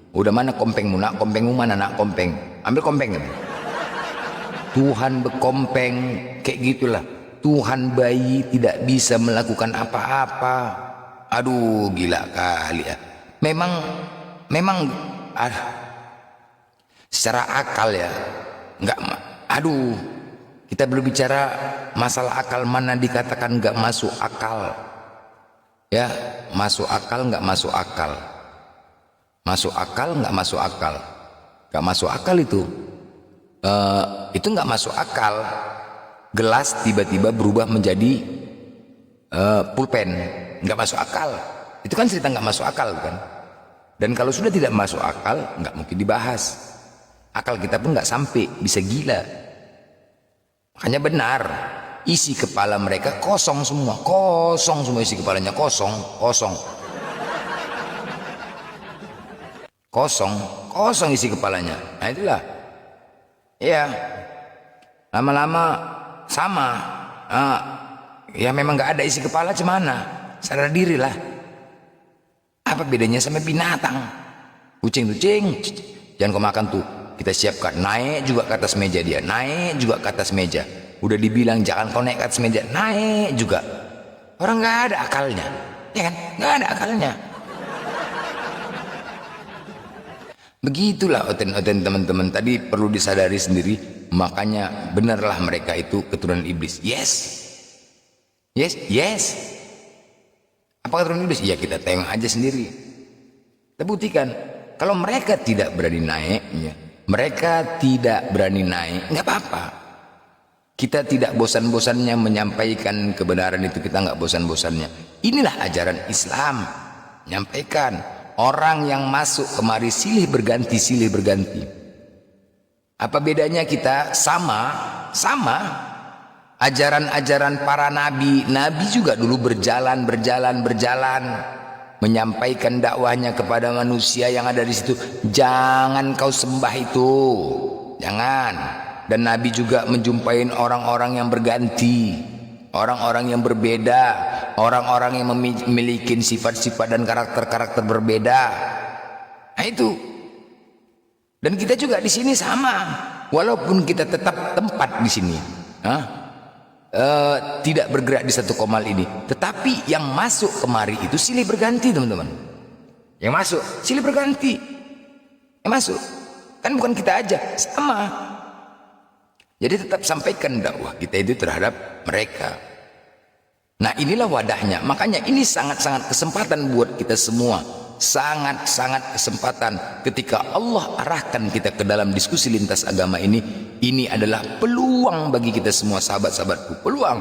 Udah mana kompengmu nak, kompengmu mana nak kompeng. Ambil kompeng kan. Tuhan berkompeng kayak gitulah. Tuhan bayi tidak bisa melakukan apa-apa. Aduh gila kali ya. Memang secara akal ya nggak. Aduh kita belum bicara masalah akal, mana dikatakan nggak masuk akal ya. Masuk akal nggak masuk akal. Masuk akal nggak masuk akal. Nggak masuk akal itu nggak masuk akal. Gelas tiba-tiba berubah menjadi pulpen, nggak masuk akal. Itu kan cerita nggak masuk akal kan. Dan kalau sudah tidak masuk akal nggak mungkin dibahas. Akal kita pun nggak sampai, bisa gila. Makanya benar, isi kepala mereka kosong semua isi kepalanya kosong isi kepalanya. Nah itulah ya, lama-lama sama ya memang nggak ada isi kepala, cemana sadar diri lah. Apa bedanya sama binatang? Kucing jangan kau makan tuh, kita siapkan, naik juga ke atas meja dia, naik juga ke atas meja. Udah dibilang jangan kau naik ke atas meja, naik juga. Orang nggak ada akalnya, ya kan? Nggak ada akalnya. Begitulah oten teman-teman, tadi perlu disadari sendiri. Makanya benarlah mereka itu keturunan iblis. Yes. Apa keturunan iblis? Ya kita tengok aja sendiri. Kita buktikan. Kalau mereka tidak berani naiknya, nggak apa-apa. Kita tidak bosan-bosannya menyampaikan kebenaran itu, kita nggak bosan-bosannya. Inilah ajaran Islam, menyampaikan. Orang yang masuk kemari silih berganti. Apa bedanya kita? Sama. Ajaran-ajaran para nabi juga dulu berjalan menyampaikan dakwahnya kepada manusia yang ada di situ. Jangan kau sembah itu, jangan. Dan nabi juga menjumpai orang-orang yang berganti, orang-orang yang berbeda, orang-orang yang memiliki sifat-sifat dan karakter-karakter berbeda. Nah itu. Dan kita juga di sini sama, walaupun kita tetap tempat di sini, tidak bergerak di satu komal ini, tetapi yang masuk kemari itu silih berganti teman-teman. Yang masuk silih berganti, yang masuk kan bukan kita aja, sama. Jadi tetap sampaikan dakwah kita itu terhadap mereka. Nah inilah wadahnya. Makanya ini sangat-sangat kesempatan buat kita semua. Sangat-sangat kesempatan ketika Allah arahkan kita ke dalam diskusi lintas agama ini. Ini adalah peluang bagi kita semua, sahabat-sahabatku. Peluang.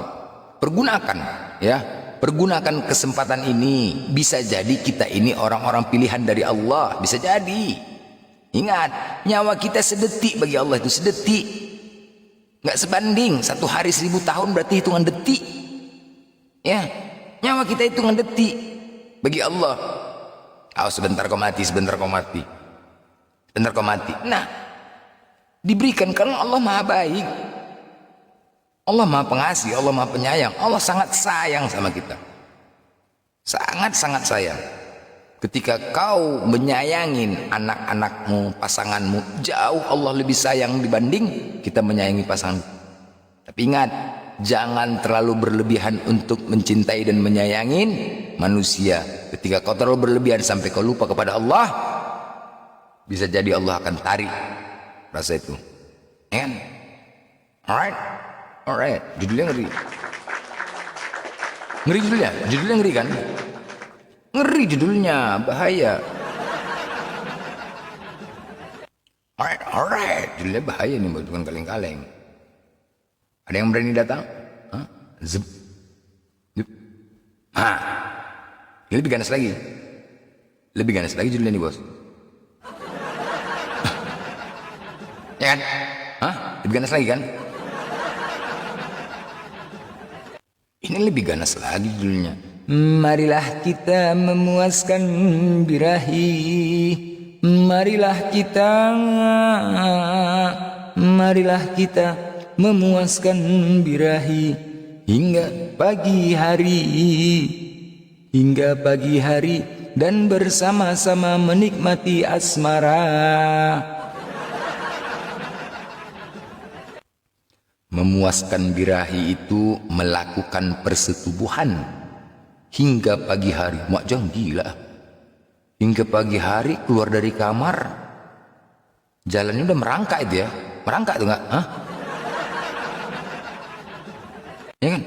Pergunakan ya. Pergunakan kesempatan ini. Bisa jadi kita ini orang-orang pilihan dari Allah. Bisa jadi. Ingat, nyawa kita sedetik bagi Allah itu sedetik. Nggak sebanding 1 hari 1000 tahun, berarti hitungan detik. Ya, nyawa kita hitungan detik bagi Allah. Sebentar kau mati. Nah, diberikan karena Allah Maha baik, Allah Maha pengasih, Allah Maha penyayang. Allah sangat sayang sama kita, sangat sayang. Ketika kau menyayangin anak-anakmu, pasanganmu, jauh Allah lebih sayang dibanding kita menyayangi pasangan. Tapi ingat, jangan terlalu berlebihan untuk mencintai dan menyayangi manusia. Ketika kau terlalu berlebihan sampai kau lupa kepada Allah, bisa jadi Allah akan tarik rasa itu. Ya kan? Alright. Judulnya ngeri. Ngeri judulnya. Judulnya ngeri kan? Ngeri judulnya, bahaya. Alright. Judulnya bahaya nih, bukan kaleng-kaleng. Ada yang berani datang? Hah? Zep. Zep. Hah. Ini lebih ganas lagi. Lebih ganas lagi judulnya nih, bos. Ya kan? Hah? Lebih ganas lagi kan? Ini lebih ganas lagi judulnya. Marilah kita memuaskan birahi. Marilah kita memuaskan birahi hingga pagi hari dan bersama-sama menikmati asmara. Memuaskan birahi itu melakukan persetubuhan hingga pagi hari. Mak jangan gila. Hingga pagi hari keluar dari kamar, jalannya udah merangkak itu ya. Merangkak tuh nggak? Hah? Ya kan?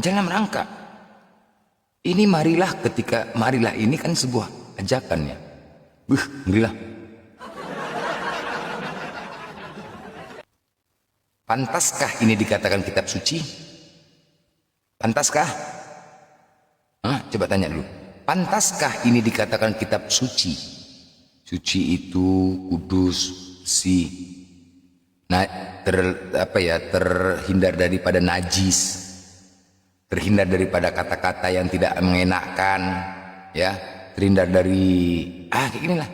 Jalan merangkak. Ini marilah ini kan sebuah ajakan ya. Ngerilah. Pantaskah ini dikatakan kitab suci? Pantaskah? Coba tanya dulu. Pantaskah ini dikatakan kitab suci? Suci itu kudus, bersih. Terhindar daripada najis. Terhindar daripada kata-kata yang tidak mengenakkan, ya. Terhindar dari kayak gini lah.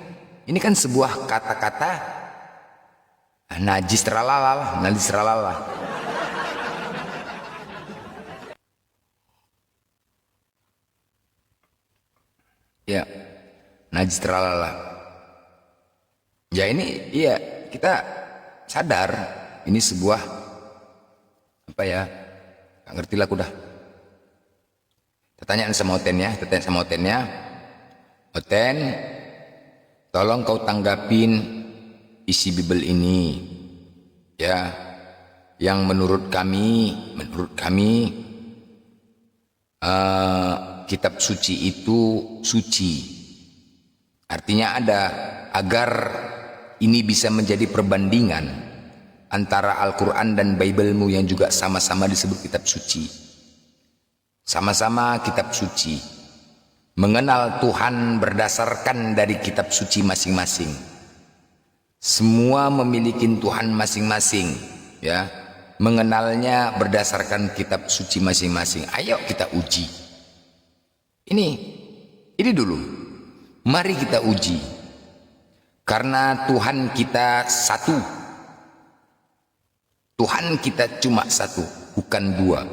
Ini kan sebuah kata-kata najis terlalala. Ya, najis terlalala. Ya ini, iya kita sadar ini sebuah gak ngerti lah aku dah. Tanya sama Otennya. Oten, tolong kau tanggapin isi Bible ini, ya, yang menurut kami kitab suci itu suci. Artinya agar ini bisa menjadi perbandingan antara Al-Quran dan Bible-mu yang juga sama-sama disebut kitab suci. Sama-sama kitab suci. Mengenal Tuhan berdasarkan dari kitab suci masing-masing. Semua memiliki Tuhan masing-masing, ya. Mengenalnya berdasarkan kitab suci masing-masing. Ayo kita uji. Ini dulu. Mari kita uji. Karena Tuhan kita satu. Tuhan kita cuma satu, bukan dua.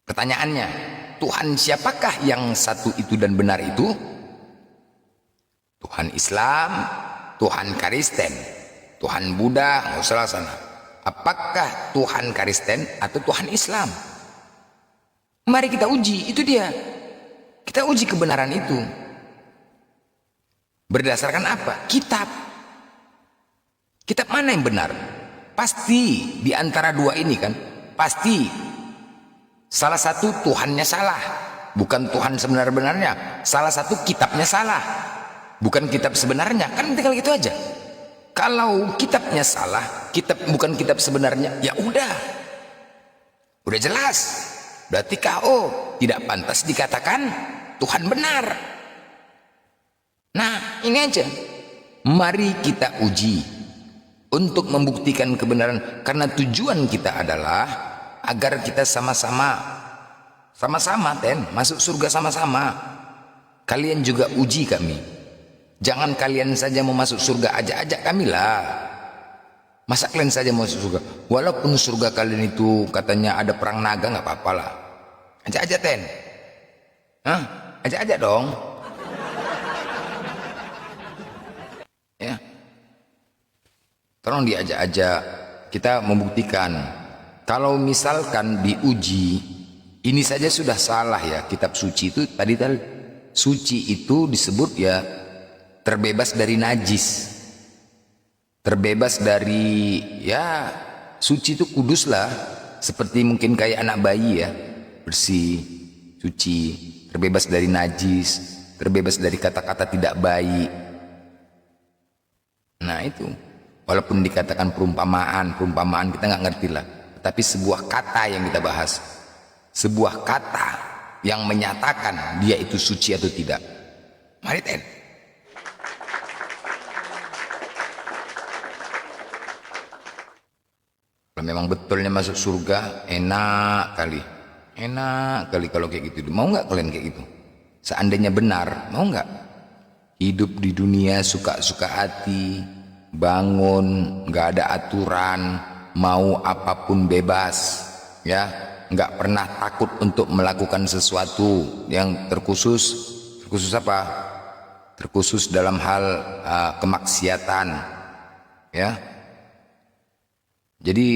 Pertanyaannya, Tuhan siapakah yang satu itu dan benar itu? Tuhan Islam, Tuhan Kristen, Tuhan Buddha, nggak salah sana. Apakah Tuhan Kristen atau Tuhan Islam? Mari kita uji, itu dia. Kita uji kebenaran itu. Berdasarkan apa? Kitab. Kitab mana yang benar? Pasti di antara dua ini kan, pasti salah satu Tuhannya salah, bukan Tuhan sebenar-benarnya. Salah satu kitabnya salah, bukan kitab sebenarnya. Kan tinggal gitu aja. Kalau kitabnya salah, bukan kitab sebenarnya, ya udah jelas. Berarti KO tidak pantas dikatakan Tuhan benar. Nah, ini aja. Mari kita uji untuk membuktikan kebenaran, karena tujuan kita adalah agar kita sama-sama masuk surga sama-sama. Kalian juga uji kami. Jangan kalian saja mau masuk surga, ajak kami lah. Masa kalian saja mau masuk surga? Walaupun surga kalian itu katanya ada perang naga, nggak apa-apa lah. Ajak Ten. Ajak dong. Ya. Tolong diajak-ajak. Kita membuktikan. Kalau misalkan diuji, ini saja sudah salah ya. Kitab suci itu tadi suci itu disebut ya terbebas dari najis. Terbebas dari, ya, suci itu kudus lah. Seperti mungkin kayak anak bayi ya. bersih, suci, terbebas dari najis, terbebas dari kata-kata tidak baik. Nah itu, walaupun dikatakan perumpamaan kita nggak ngerti lah, tapi sebuah kata yang kita bahas, sebuah kata yang menyatakan dia itu suci atau tidak. Mari Ten. Kalau memang betulnya masuk surga, enak kali kalau kayak gitu. Mau nggak kalian kayak gitu? Seandainya benar, mau nggak? Hidup di dunia suka-suka hati, bangun, nggak ada aturan, mau apapun bebas, ya, nggak pernah takut untuk melakukan sesuatu yang terkhusus apa? Terkhusus dalam hal kemaksiatan, ya. Jadi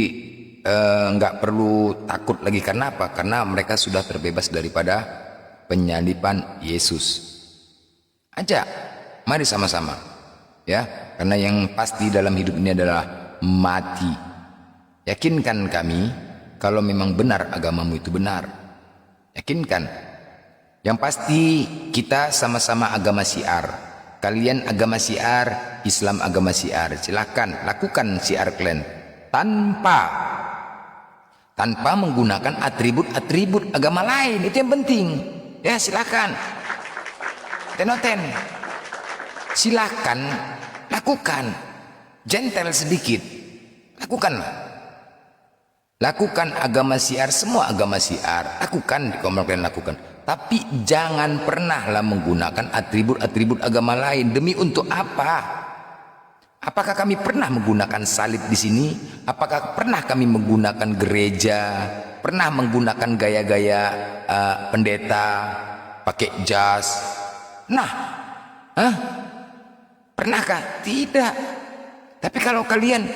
nggak perlu takut lagi, karena apa? Karena mereka sudah terbebas daripada penyaliban Yesus. Ajak, mari sama-sama, ya. Karena yang pasti dalam hidup ini adalah mati. Yakinkan kami kalau memang benar agamamu itu benar. Yakinkan. Yang pasti kita sama-sama agama syiar. Kalian agama syiar, Islam agama syiar. Silakan lakukan syiar kalian tanpa menggunakan atribut-atribut agama lain. Itu yang penting, ya. Silakan tenoten, silakan lakukan, gentle sedikit, lakukan agama syiar, semua agama syiar lakukan, kalau kalian lakukan, tapi jangan pernahlah menggunakan atribut-atribut agama lain. Demi untuk apa? Apakah kami pernah menggunakan salib di sini? Apakah pernah kami menggunakan gereja? Pernah menggunakan gaya-gaya pendeta, pakai jas? Nah, pernahkah? Tidak. Tapi kalau kalian,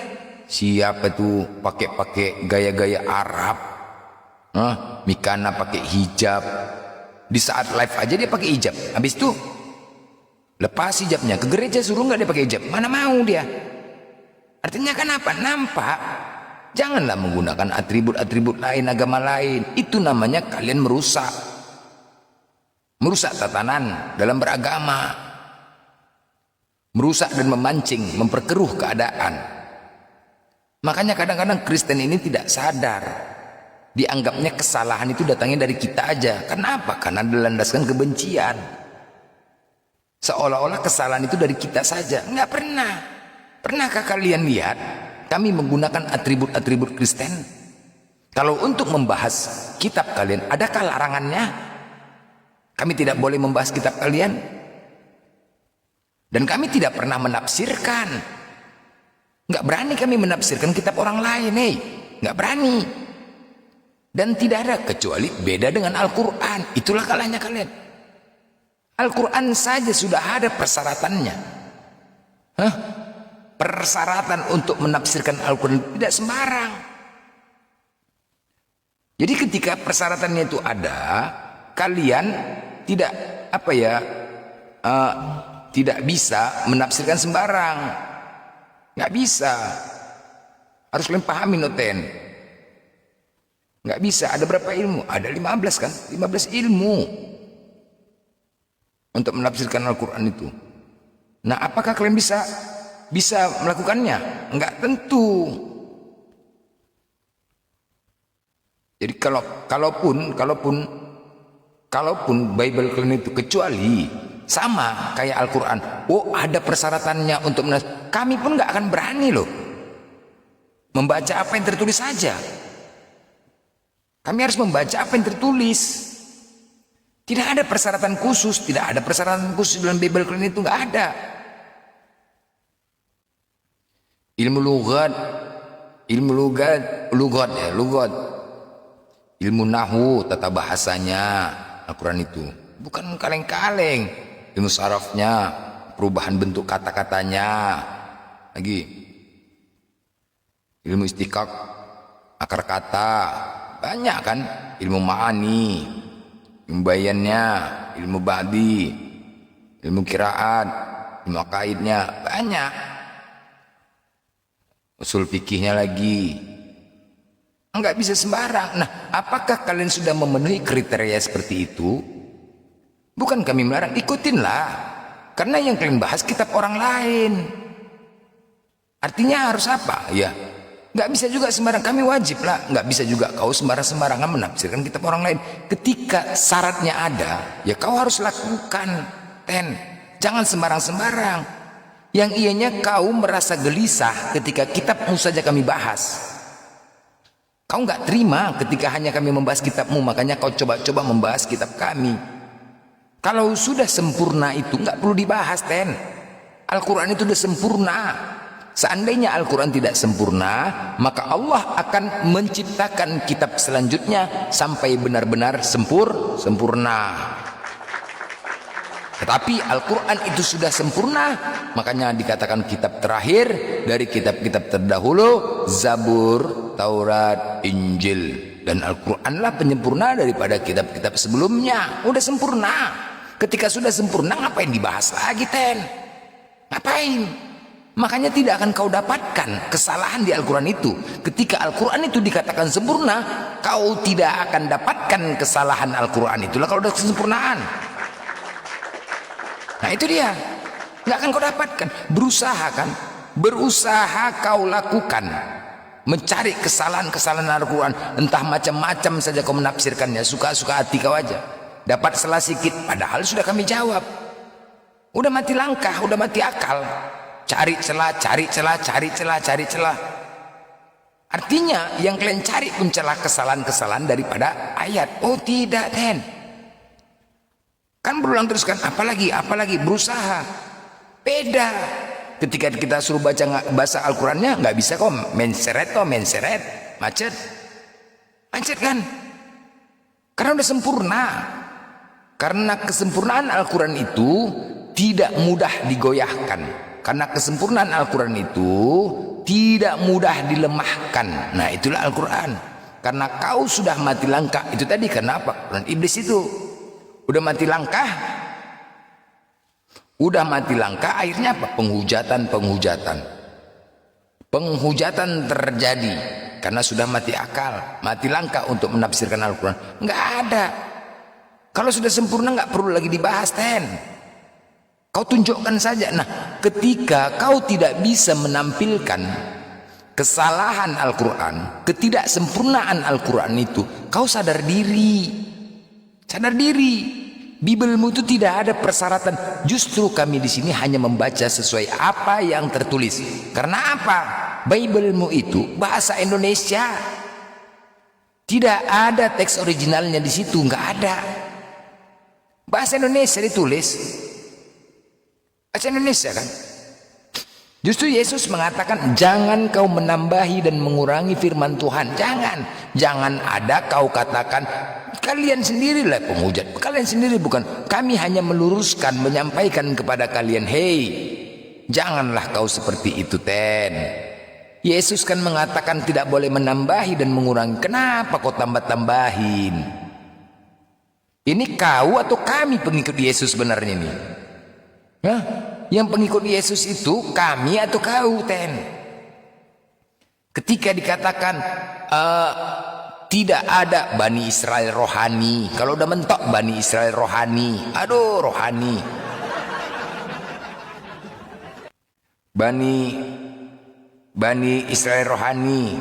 siapa tuh pakai gaya-gaya Arab? Mikana pakai hijab. Di saat live aja dia pakai hijab. Habis itu lepas hijabnya, ke gereja suruh nggak dia pakai hijab, mana mau dia. Artinya kan apa? Nampak. Janganlah menggunakan atribut-atribut lain, agama lain. Itu namanya kalian merusak tatanan dalam beragama, merusak dan memancing, memperkeruh keadaan. Makanya kadang-kadang Kristen ini tidak sadar, dianggapnya kesalahan itu datangnya dari kita aja. Kenapa? Karena dilandaskan kebencian. Seolah-olah kesalahan itu dari kita saja. Enggak pernah. Pernahkah kalian lihat kami menggunakan atribut-atribut Kristen? Kalau untuk membahas kitab kalian, adakah larangannya? Kami tidak boleh membahas kitab kalian. Dan kami tidak pernah menafsirkan. Enggak berani kami menafsirkan kitab orang lain, enggak berani. Dan tidak ada kecuali beda dengan Al-Quran. Itulah kalahnya kalian. Al-Quran saja sudah ada persyaratannya. Persyaratan untuk menafsirkan Al-Quran tidak sembarang. Jadi ketika persyaratannya itu ada, kalian tidak tidak bisa menafsirkan sembarang. Nggak bisa. Harus kalian pahami, noten. Nggak bisa. Ada berapa ilmu? Ada 15 kan? 15 ilmu untuk menafsirkan Al-Quran itu. Nah, apakah kalian bisa melakukannya? Enggak tentu. Jadi kalaupun Bible kalian itu kecuali sama kayak Al-Quran, ada persyaratannya untuk kami pun nggak akan berani loh membaca apa yang tertulis saja. Kami harus membaca apa yang tertulis. Tidak ada persyaratan khusus, dalam Bible kalian itu nggak ada. Ilmu lugat, ilmu nahu, tata bahasanya Al-Quran itu bukan kaleng-kaleng. Ilmu sarafnya, perubahan bentuk kata-katanya, lagi ilmu istikak, akar kata, banyak kan, ilmu ma'ani, ilmu bayannya, ilmu ba'di, ilmu kiraat, ilmu akaidnya, banyak. Usul fikihnya lagi. Enggak bisa sembarang. Nah, apakah kalian sudah memenuhi kriteria seperti itu? Bukan kami melarang, ikutinlah. Karena yang kalian bahas kitab orang lain. Artinya harus apa? Ya, nggak bisa juga sembarang. Kami wajib lah. Nggak bisa juga kau sembarangan menafsirkan kitab orang lain. Ketika syaratnya ada, ya kau harus lakukan. Jangan sembarang-sembarang. Yang ianya kau merasa gelisah ketika kitabmu saja kami bahas. Kau nggak terima ketika hanya kami membahas kitabmu, makanya kau coba-coba membahas kitab kami. Kalau sudah sempurna itu nggak perlu dibahas, Al-Quran itu sudah sempurna. Seandainya Al-Quran tidak sempurna, maka Allah akan menciptakan kitab selanjutnya sampai benar-benar sempurna. Tetapi Al-Quran itu sudah sempurna, makanya dikatakan kitab terakhir dari kitab-kitab terdahulu, Zabur, Taurat, Injil. Dan Al-Quran lah penyempurna daripada kitab-kitab sebelumnya. Udah sempurna. Ketika sudah sempurna, ngapain dibahas lagi, Ngapain? Makanya tidak akan kau dapatkan kesalahan di Al-Quran itu. Ketika Al-Quran itu dikatakan sempurna, kau tidak akan dapatkan kesalahan Al-Quran itulah kalau udah kesempurnaan. Nah itu dia, nggak akan kau dapatkan. Berusaha kau lakukan, mencari kesalahan-kesalahan Al-Quran, entah macam-macam saja kau menafsirkannya, suka-suka hati kau aja. Dapat salah sedikit, padahal sudah kami jawab. Udah mati langkah, udah mati akal. Cari celah. Artinya yang kalian cari pun celah kesalahan-kesalahan daripada ayat. Oh tidak, kan berulang terus kan, apalagi berusaha. Beda ketika kita suruh baca bahasa Al-Qurannya, nggak bisa kok menseret macet kan, karena udah sempurna. Karena kesempurnaan Al-Quran itu tidak mudah digoyahkan, karena kesempurnaan Al-Quran itu tidak mudah dilemahkan. Nah itulah Al-Quran. Karena kau sudah mati langkah itu tadi, karena apa? Dan iblis itu udah mati langkah, akhirnya apa? Penghujatan terjadi karena sudah mati akal, mati langkah untuk menafsirkan Al-Quran. Nggak ada. Kalau sudah sempurna nggak perlu lagi dibahas, kau tunjukkan saja. Nah ketika kau tidak bisa menampilkan kesalahan Al-Quran, ketidaksempurnaan Al-Quran itu, kau sadar diri. Bibelmu itu tidak ada persyaratan. Justru kami di sini hanya membaca sesuai apa yang tertulis. Karena apa? Bibelmu itu bahasa Indonesia. Tidak ada teks originalnya di situ, nggak ada. Bahasa Indonesia ditulis. Bahasa Indonesia kan. Justru Yesus mengatakan, jangan kau menambahi dan mengurangi firman Tuhan. Jangan ada kau katakan, kalian sendirilah penghujat. Kalian sendiri, bukan. Kami hanya meluruskan, menyampaikan kepada kalian, hei, janganlah kau seperti itu, Yesus kan mengatakan tidak boleh menambahi dan mengurangi. Kenapa kau tambah-tambahin? Ini kau atau kami pengikut Yesus sebenarnya ini? Yang pengikut Yesus itu kami atau kau, Ketika dikatakan tidak ada Bani Israel rohani, kalau udah mentok Bani Israel rohani, aduh rohani, Bani Israel rohani,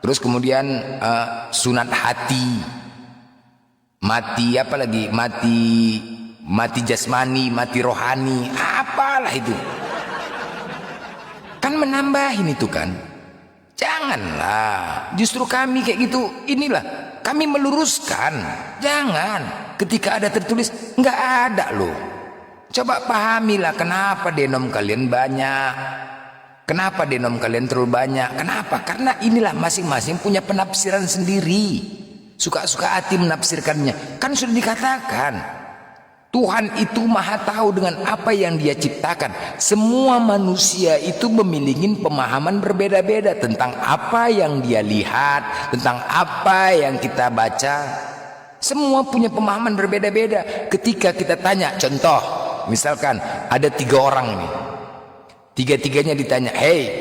terus kemudian sunat hati, mati apa lagi, mati jasmani, mati rohani, apalah itu, kan menambahin itu kan. Janganlah, justru kami kayak gitu, inilah kami meluruskan. Jangan, ketika ada tertulis, nggak ada loh. Coba pahamilah kenapa denom kalian banyak, kenapa denom kalian terlalu banyak. Kenapa? Karena inilah masing-masing punya penafsiran sendiri, suka-suka hati menafsirkannya. Kan sudah dikatakan Tuhan itu maha tahu dengan apa yang dia ciptakan. Semua manusia itu memiliki pemahaman berbeda-beda tentang apa yang dia lihat, tentang apa yang kita baca. Semua punya pemahaman berbeda-beda. Ketika kita tanya, contoh misalkan ada 3 orang nih, tiga-tiganya ditanya, hei,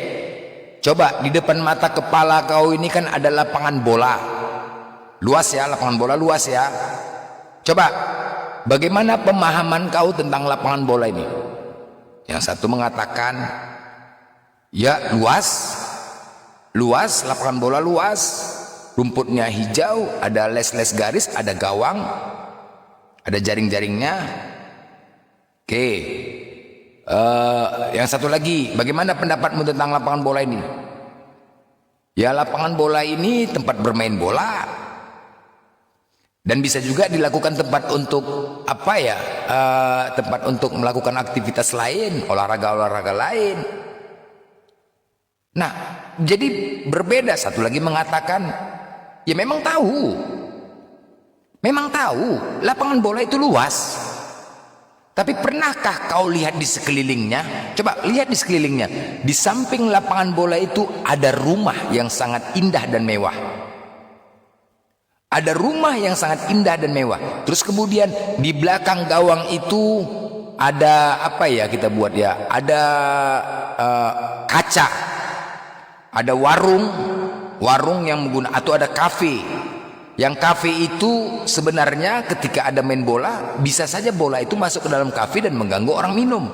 Coba di depan mata kepala kau ini kan ada lapangan bola. Luas ya, lapangan bola luas ya. Coba, bagaimana pemahaman kau tentang lapangan bola ini? Yang satu mengatakan, ya luas, lapangan bola luas, rumputnya hijau, ada les-les garis, ada gawang, ada jaring-jaringnya. Oke. Yang satu lagi, bagaimana pendapatmu tentang lapangan bola ini? Ya, lapangan bola ini tempat bermain bola dan bisa juga dilakukan tempat untuk apa ya? Tempat untuk melakukan aktivitas lain, olahraga lain. Nah, jadi berbeda. Satu lagi mengatakan, ya memang tahu lapangan bola itu luas. Tapi pernahkah kau lihat di sekelilingnya? Coba lihat di sekelilingnya. Di samping lapangan bola itu ada rumah yang sangat indah dan mewah. Ada rumah yang sangat indah dan mewah. Terus kemudian di belakang gawang itu ada apa ya kita buat ya? Ada kaca. Ada warung yang menggunakan, atau ada kafe. Yang kafe itu sebenarnya ketika ada main bola, bisa saja bola itu masuk ke dalam kafe dan mengganggu orang minum.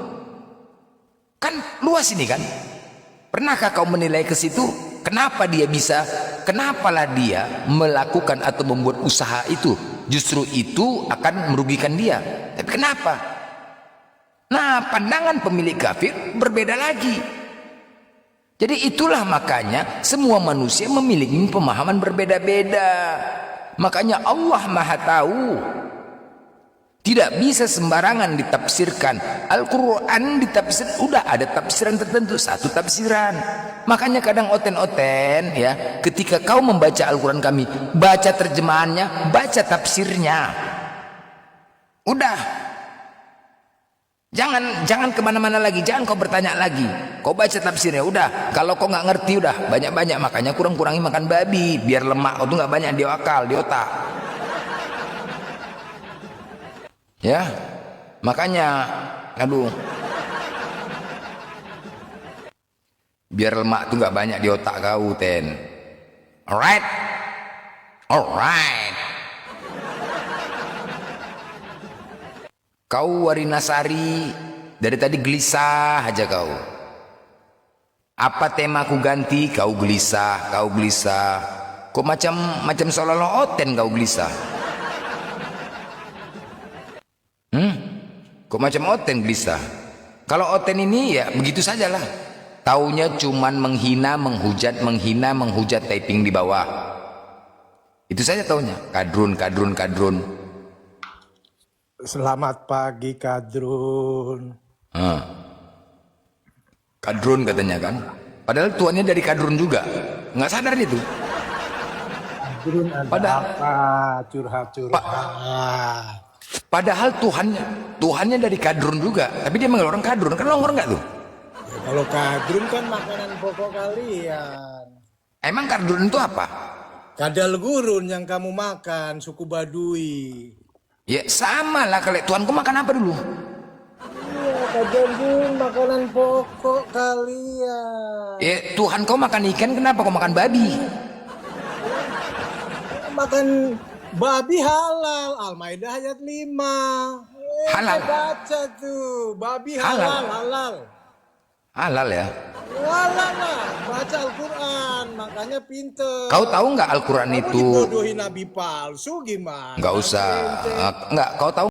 Kan luas ini kan? Pernahkah kau menilai ke situ? Kenapa dia bisa? Kenapalah dia melakukan atau membuat usaha itu? Justru itu akan merugikan dia. Tapi kenapa? Nah, pandangan pemilik kafe berbeda lagi. Jadi itulah makanya semua manusia memiliki pemahaman berbeda-beda. Makanya Allah Maha Tahu. Tidak bisa sembarangan ditafsirkan. Al-Quran ditafsir, udah ada tafsiran tertentu, satu tafsiran. Makanya kadang oten-oten ya, ketika kau membaca Al-Quran kami, baca terjemahannya, baca tafsirnya. Udah. Jangan kemana-mana lagi, jangan kau bertanya lagi. Kau baca tafsirnya, udah. Kalau kau nggak ngerti, udah banyak-banyak. Makanya kurang-kurangi makan babi, biar lemak kau tuh nggak banyak di akal, di otak. Ya, makanya, aduh, biar lemak tuh nggak banyak di otak kau, Ten. Alright. Kau Warinasari dari tadi gelisah aja kau. Apa tema ku ganti? Kau gelisah. Kok macam seolah-olah oten kau gelisah. Kok macam oten gelisah? Kalau oten ini ya begitu sajalah. Taunya cuman menghina, menghujat, typing di bawah. Itu saja taunya. Kadrun. Selamat pagi Kadrun. Kadrun katanya kan. Padahal tuannya dari kadrun juga. Nggak sadar itu. Kadrun ada apa? Curhat. Padahal Tuhannya dari kadrun juga. Tapi dia manggil orang kadrun. Kan orang nggak tuh? Ya, kalau Kadrun kan makanan pokok kalian. Emang kadrun itu apa? Kadal gurun yang kamu makan, suku Baduy. Ya sama lah, kalau tuanku makan apa dulu? Iya, kadal gurun makanan pokok kalian. Ya Tuhan kau makan ikan, kenapa kau makan babi? Makan babi halal, Al-Maidah ayat 5. Halal. Baca tuh, babi halal. Halal ya. Halal lah, baca Al-Quran, makanya pinter. Kau tahu nggak Al-Quran itu? Dibodohin nabi palsu gimana? Nggak usah. Nggak, kau tahu